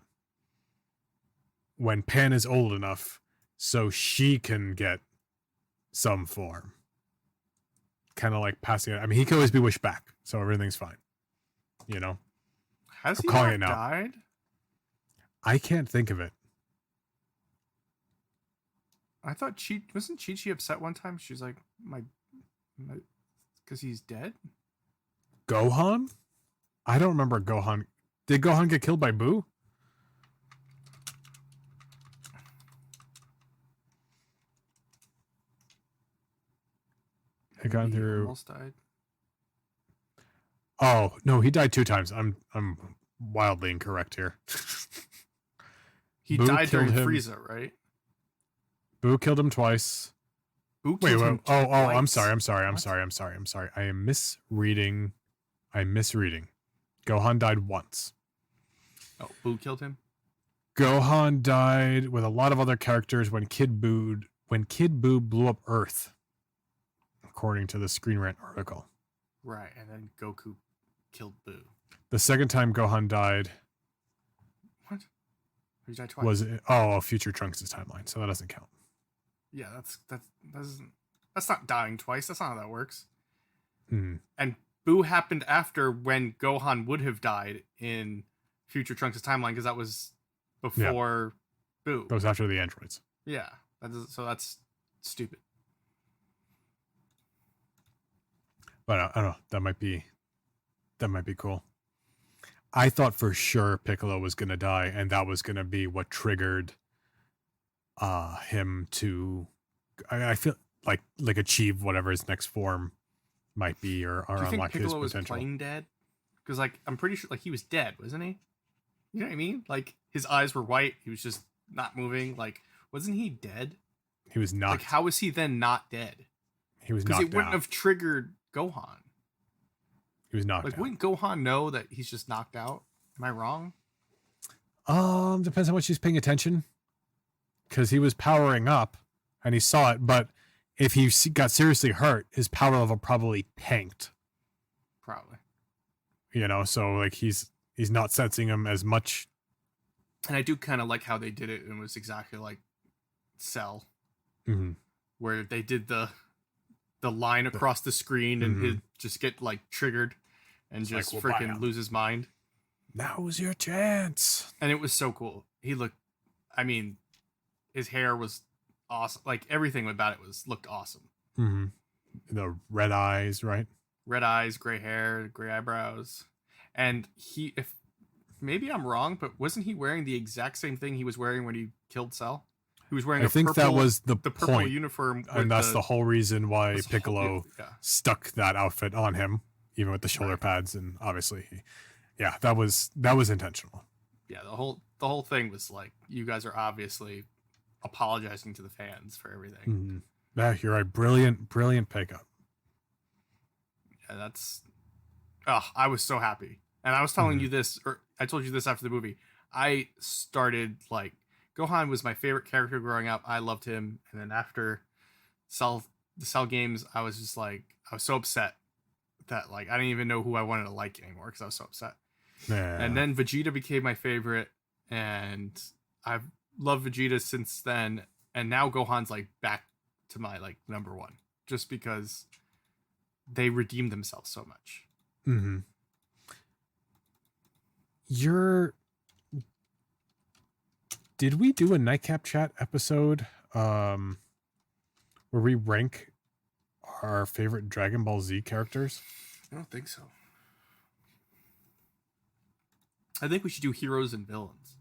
when Pan is old enough so she can get some form. Kind of like passing it. I mean, he can always be wished back, so everything's fine. Has he not died? I can't think of it. I thought wasn't Chi-Chi upset one time? She's like, my because he's dead? Gohan? I don't remember Gohan. Did Gohan get killed by Boo? I got through. Almost died. Oh no, he died 2 times. I'm wildly incorrect here. He died during Frieza, right? Boo killed him twice. Boo killed him twice. I'm sorry. I am misreading. Gohan died once. Oh, Boo killed him? Gohan died with a lot of other characters when Kid Boo blew up Earth, according to the Screen Rant article. Right, and then Goku killed Boo. The second time Gohan died What? He died twice. was Future Trunks' timeline, so that doesn't count. Yeah, that's not dying twice. That's not how that works. Hmm. And Boo happened after when Gohan would have died in Future Trunks' timeline, because that was before Boo. That was after the androids. Yeah, so that's stupid. But I don't know. That might be cool. I thought for sure Piccolo was gonna die, and that was gonna be what triggered him to. I feel like achieve whatever his next form might be, or Do you think unlock his Piccolo was potential. plain dead? Because I'm pretty sure he was dead, wasn't he? You know what I mean? His eyes were white. He was just not moving. Wasn't he dead? He was knocked. How was he then not dead? He was Because knocked it wouldn't out. have triggered Gohan. He was knocked out. Wouldn't Gohan know that he's just knocked out? Am I wrong? Depends on what she's paying attention. Because he was powering up, and he saw it. But if he got seriously hurt, his power level probably tanked. Probably. So he's not sensing him as much. And I do kind of like how they did it. It was exactly like Cell, Mm-hmm. where they did the line across the screen and he'd just get triggered and just we'll freaking lose his mind. Now's your chance. And it was so cool. He looked, his hair was awesome. Everything about it looked awesome. Mm-hmm. The red eyes, right? Red eyes, gray hair, gray eyebrows. And if maybe I'm wrong, but wasn't he wearing the exact same thing he was wearing when he killed Cell? He was wearing that was the purple point. uniform. And that's the whole reason why this Piccolo stuck that outfit on him, even with the shoulder pads. And obviously, that was intentional. Yeah, the whole thing was you guys are obviously apologizing to the fans for everything. Mm-hmm. Yeah, you're right. Brilliant pickup. Yeah, that's. I was so happy, and I was telling you this, or I told you this after the movie. I started Gohan was my favorite character growing up. I loved him, and then after the Cell games, I was just I was so upset that I didn't even know who I wanted to like anymore because I was so upset. Yeah. And then Vegeta became my favorite, and I've loved Vegeta since then. And now Gohan's back to my number one, just because they redeemed themselves so much. Mm-hmm. Did we do a Nightcap Chat episode where we rank our favorite Dragon Ball Z characters? I don't think so. I think we should do heroes and villains.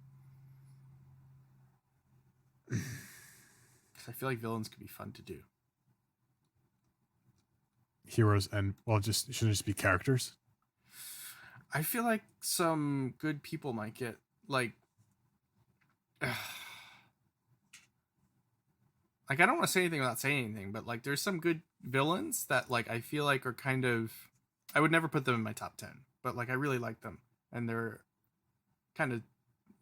Because I feel like villains could be fun to do. Heroes and shouldn't just be characters? I feel like some good people might get I don't want to say anything without saying anything, but there's some good villains that I feel are kind of, I would never put them in my top 10, but I really like them, and they're kind of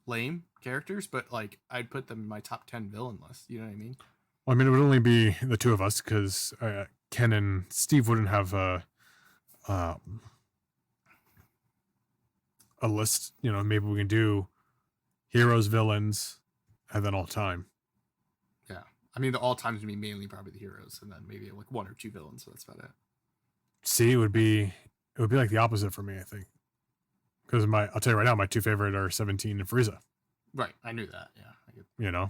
lame characters, but I'd put them in my top 10 villain list. You know what I mean? Well, it would only be the two of us because Ken and Steve wouldn't have a list. Maybe we can do heroes, villains, and then all time. Yeah, the all times would be mainly probably the heroes, and then maybe one or two villains. So that's about it. See, it would be the opposite for me, I think, because I'll tell you right now, my two favorite are 17 and Frieza. Right, I knew that. Yeah,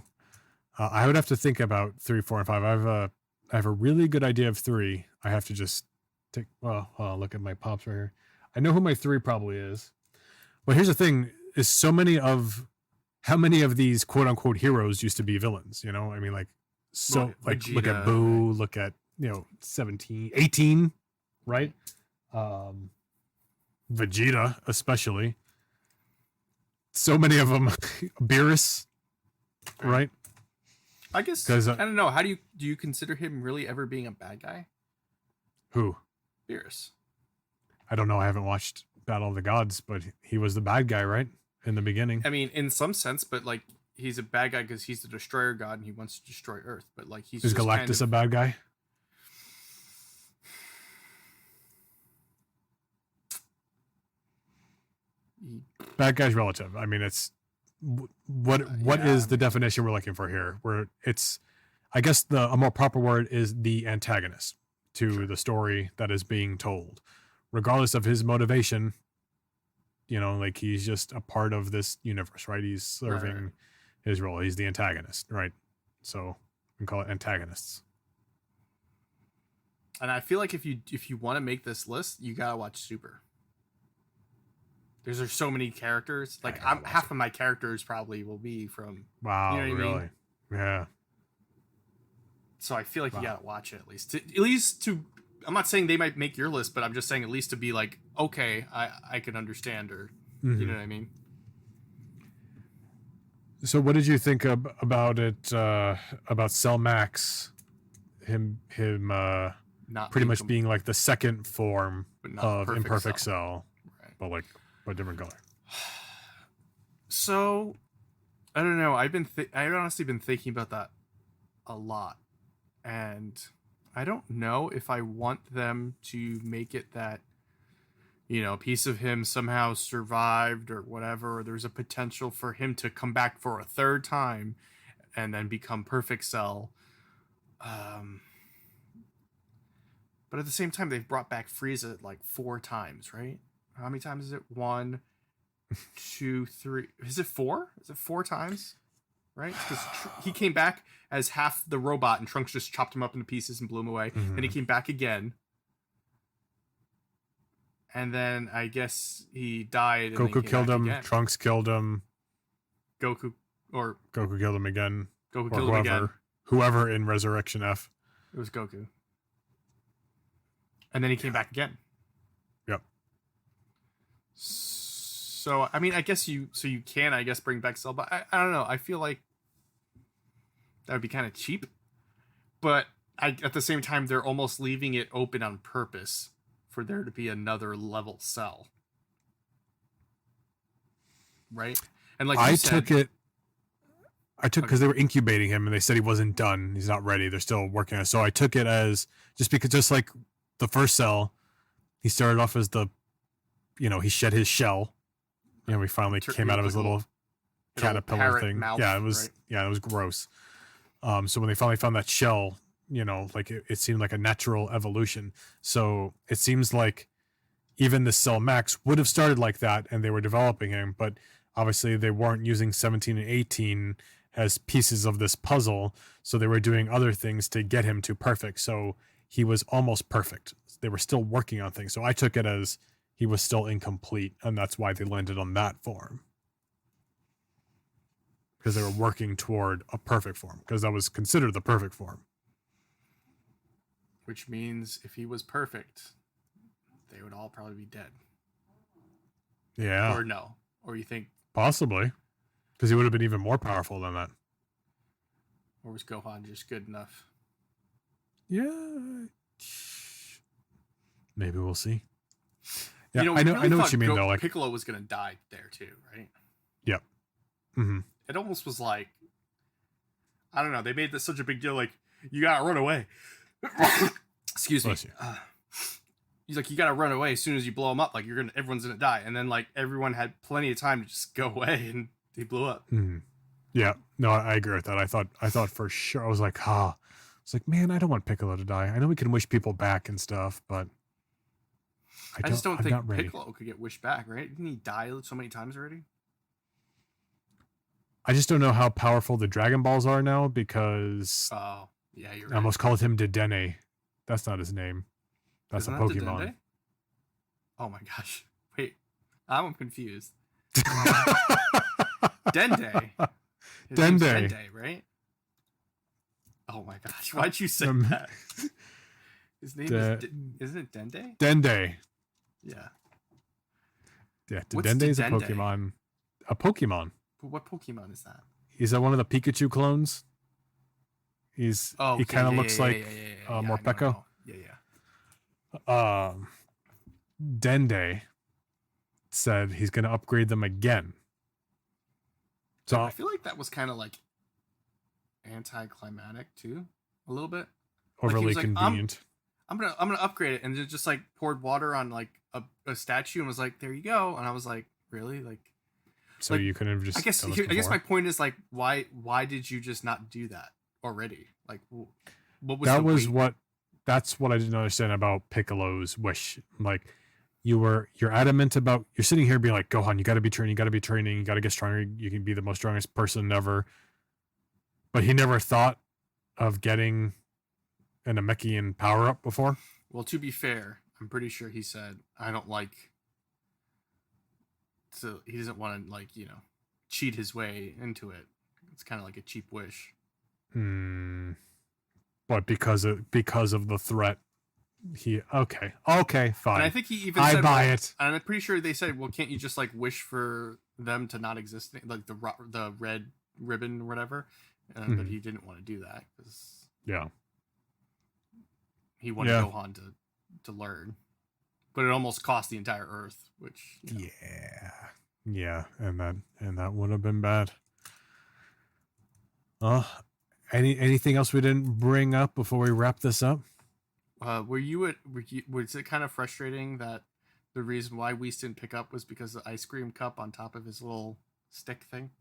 I would have to think about 3, 4, and 5. I have a really good idea of 3. I have to just take. Well, look at my pops right here. I know who my 3 probably is. But here's the thing: is how many of these quote unquote heroes used to be villains? Vegeta, look at Boo, look at 17, 18, right? Vegeta especially. So many of them. Beerus, right? I guess I don't know. How do you consider him really ever being a bad guy? Who? Beerus. I don't know. I haven't watched Battle of the Gods, but he was the bad guy, right? In the beginning. In some sense, but he's a bad guy because he's the destroyer god and he wants to destroy Earth. But is Galactus a bad guy? Bad guy's relative. I mean, it's what is the definition we're looking for here? Where it's, I guess a more proper word is the antagonist to the story that is being told, regardless of his motivation. You know, like he's just a part of this universe, right? He's serving his role. He's the antagonist, right? So we can call it antagonists. And I feel like if you want to make this list, you gotta watch Super. There's so many characters. Like half of my characters probably will be from. Wow, you know what really? I mean? Yeah. So I feel like you gotta watch it at least to. I'm not saying they might make your list, but I'm just saying at least to be like, okay, I can understand, or you know what I mean. So what did you think about it? About Cell Max, him Not pretty much being like the second form of Imperfect Cell. But like a different color. So I don't know. I've honestly been thinking about that a lot, and I don't know if I want them to make it that, you know, a piece of him somehow survived or whatever, or there's a potential for him to come back for a third time and then become Perfect Cell. But at the same time, they've brought back Frieza like 4 times, right? How many times is it? 1, 2, 3. Is it 4? Is it 4 times? Right? Because he came back as half the robot and Trunks just chopped him up into pieces and blew him away. Then he came back again. And then I guess he died. And Goku killed him. Again. Trunks killed him. Goku killed him again. Goku killed him again. Whoever in Resurrection F. It was Goku. And then he came back again. Yep. So I mean, I guess you can, I guess, bring back Cell, but I don't know. I feel like that would be kind of cheap. But at the same time, they're almost leaving it open on purpose for there to be another level Cell. Right? And like I took because they were incubating him and they said he wasn't done. He's not ready. They're still working on it. So I took it as just like the first Cell, he started off as he shed his shell. You know, he finally came out of his little caterpillar thing. Mouth, yeah, it was right? It was gross. So when they finally found that shell, you know, like it seemed like a natural evolution. So it seems like even the Cell Max would have started like that and they were developing him, but obviously they weren't using 17 and 18 as pieces of this puzzle. So they were doing other things to get him to perfect. So he was almost perfect. They were still working on things. So I took it as he was still incomplete, and that's why they landed on that form. Because they were working toward a perfect form, because that was considered the perfect form. Which means if he was perfect, they would all probably be dead. Yeah. Or no. Or you think... Possibly. Because he would have been even more powerful than that. Or was Gohan just good enough? Yeah. Maybe we'll see. Yeah, You know, I know really what you mean, though. Like Piccolo was going to die there, too, right? Yep. Mm-hmm. It almost was like... I don't know. They made this such a big deal, like, you gotta run away. Excuse me. He's like, you gotta run away as soon as you blow him up. Like, everyone's gonna die. And then, like, everyone had plenty of time to just go away, and he blew up. Mm-hmm. Yeah. No, I agree with that. I thought for sure. I was like, It's like, man, I don't want Piccolo to die. I know we can wish people back and stuff, but I just don't think Piccolo could get wished back, right? Didn't he die so many times already? I just don't know how powerful the Dragon Balls are now because Oh, yeah, you're right. I almost called him Dedenne. That's not his name. That's Isn't a that Pokemon. Dedenne? Oh my gosh. Wait, I'm confused. Dende. His name's Dende. Dende, right? Oh my gosh, why'd you say that? His name isn't it Dende? Dende. Yeah. Yeah, What's Dende is a Dedenne? Pokemon. A Pokemon. But what Pokemon is that? Is that one of the Pikachu clones? He kind of looks like Morpeko. Yeah. Dende said he's going to upgrade them again. So I feel like that was kind of like anticlimactic too, a little bit. Overly like, convenient. I'm gonna upgrade it, and it just like poured water on like a statue and was like, there you go. And I was like, really? Like, So like, you couldn't have just. I guess done this I guess before? my point is like, why did you just not do that already? Like, what was That the was wait? that's what I didn't understand about Piccolo's wish. Like you're adamant about, you're sitting here being like, Gohan, you got to be training, you got to get stronger, you can be the most strongest person ever. But he never thought of getting an Namekian power up before. Well, to be fair, I'm pretty sure he said, I don't like. So he doesn't want to, like, cheat his way into it. It's kind of like a cheap wish. But because of the threat, okay, fine. And I think he even I said, buy well, it. and I'm pretty sure they said, well, can't you just like wish for them to not exist, like the red ribbon or whatever? But he didn't want to do that because he wanted Gohan to learn. But it almost cost the entire Earth, which yeah, and that would have been bad. Anything else we didn't bring up before we wrap this up? Was it kind of frustrating that the reason why Whis didn't pick up was because of the ice cream cup on top of his little stick thing?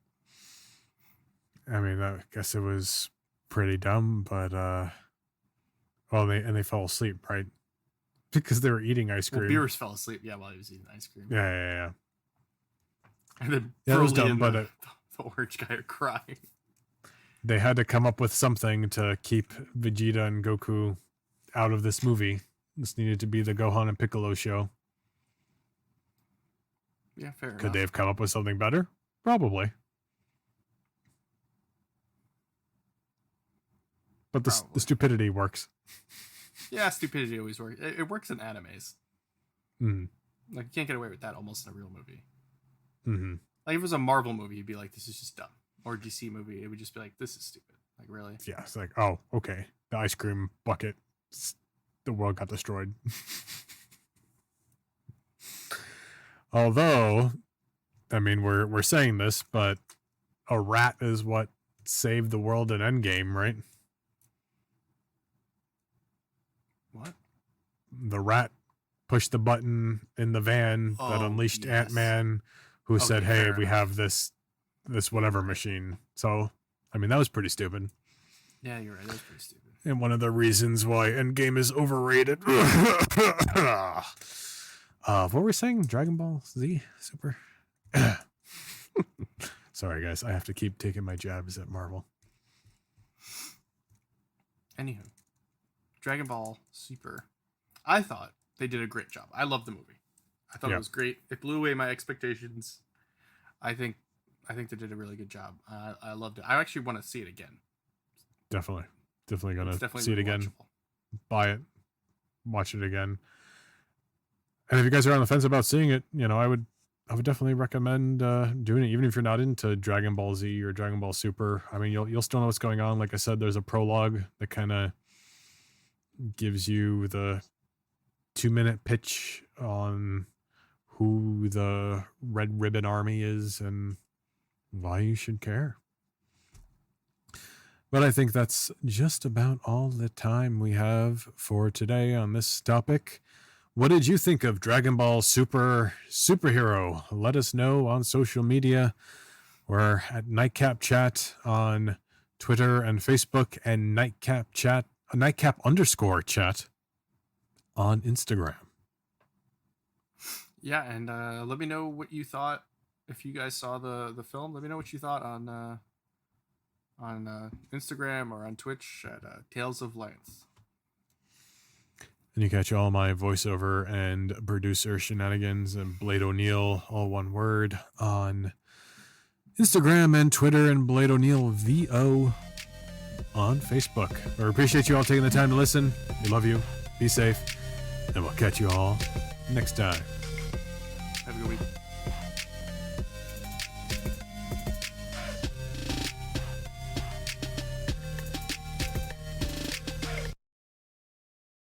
I mean, I guess it was pretty dumb, but they fell asleep, right? Because they were eating ice cream. Well, Beerus fell asleep, while he was eating ice cream. Yeah. And then it was Broly dumb, and but the orange guy are crying. They had to come up with something to keep Vegeta and Goku out of this movie. This needed to be the Gohan and Piccolo show. Yeah, fair enough. Could they have come up with something better? Probably. But the stupidity works. Yeah, stupidity always works. It works in animes. Like, you can't get away with that almost in a real movie. Like, if it was a Marvel movie, you'd be like, this is just dumb. Or a DC movie, it would just be like, this is stupid. Like, really? Yeah, it's like, oh, okay. The ice cream bucket, the world got destroyed. Although, I mean, we're saying this, but a rat is what saved the world in Endgame, right? What? The rat pushed the button in the van that unleashed Ant-Man, who said, hey, we have this whatever machine. So, I mean, that was pretty stupid. Yeah, you're right. That was pretty stupid. And one of the reasons why Endgame is overrated. What were we saying? Dragon Ball Z Super? Sorry, guys. I have to keep taking my jabs at Marvel. Anywho, Dragon Ball Super. I thought they did a great job. I loved the movie. I thought it was great. It blew away my expectations. I think they did a really good job. I loved it. I actually want to see it again. Definitely gonna see it again. rewatchable. Buy it, watch it again. And if you guys are on the fence about seeing it, I would definitely recommend doing it, even if you're not into Dragon Ball Z or Dragon Ball Super. I mean, you'll still know what's going on. Like I said, there's a prologue that kind of gives you the 2-minute pitch on who the Red Ribbon Army is and why you should care. But I think that's just about all the time we have for today on this topic. What did you think of Dragon Ball Superhero? Let us know on social media. We're at Nightcap Chat on Twitter and Facebook, and Nightcap _chat on Instagram. Yeah, and let me know what you thought. If you guys saw the film, let me know what you thought on Instagram or on Twitch at Tales of Lance. And you catch all my voiceover and producer shenanigans and Blade O'Neill, all one word, on Instagram and Twitter, and Blade O'Neill VO on Facebook. We appreciate you all taking the time to listen. We love you. Be safe. And we'll catch you all next time. Have a good week.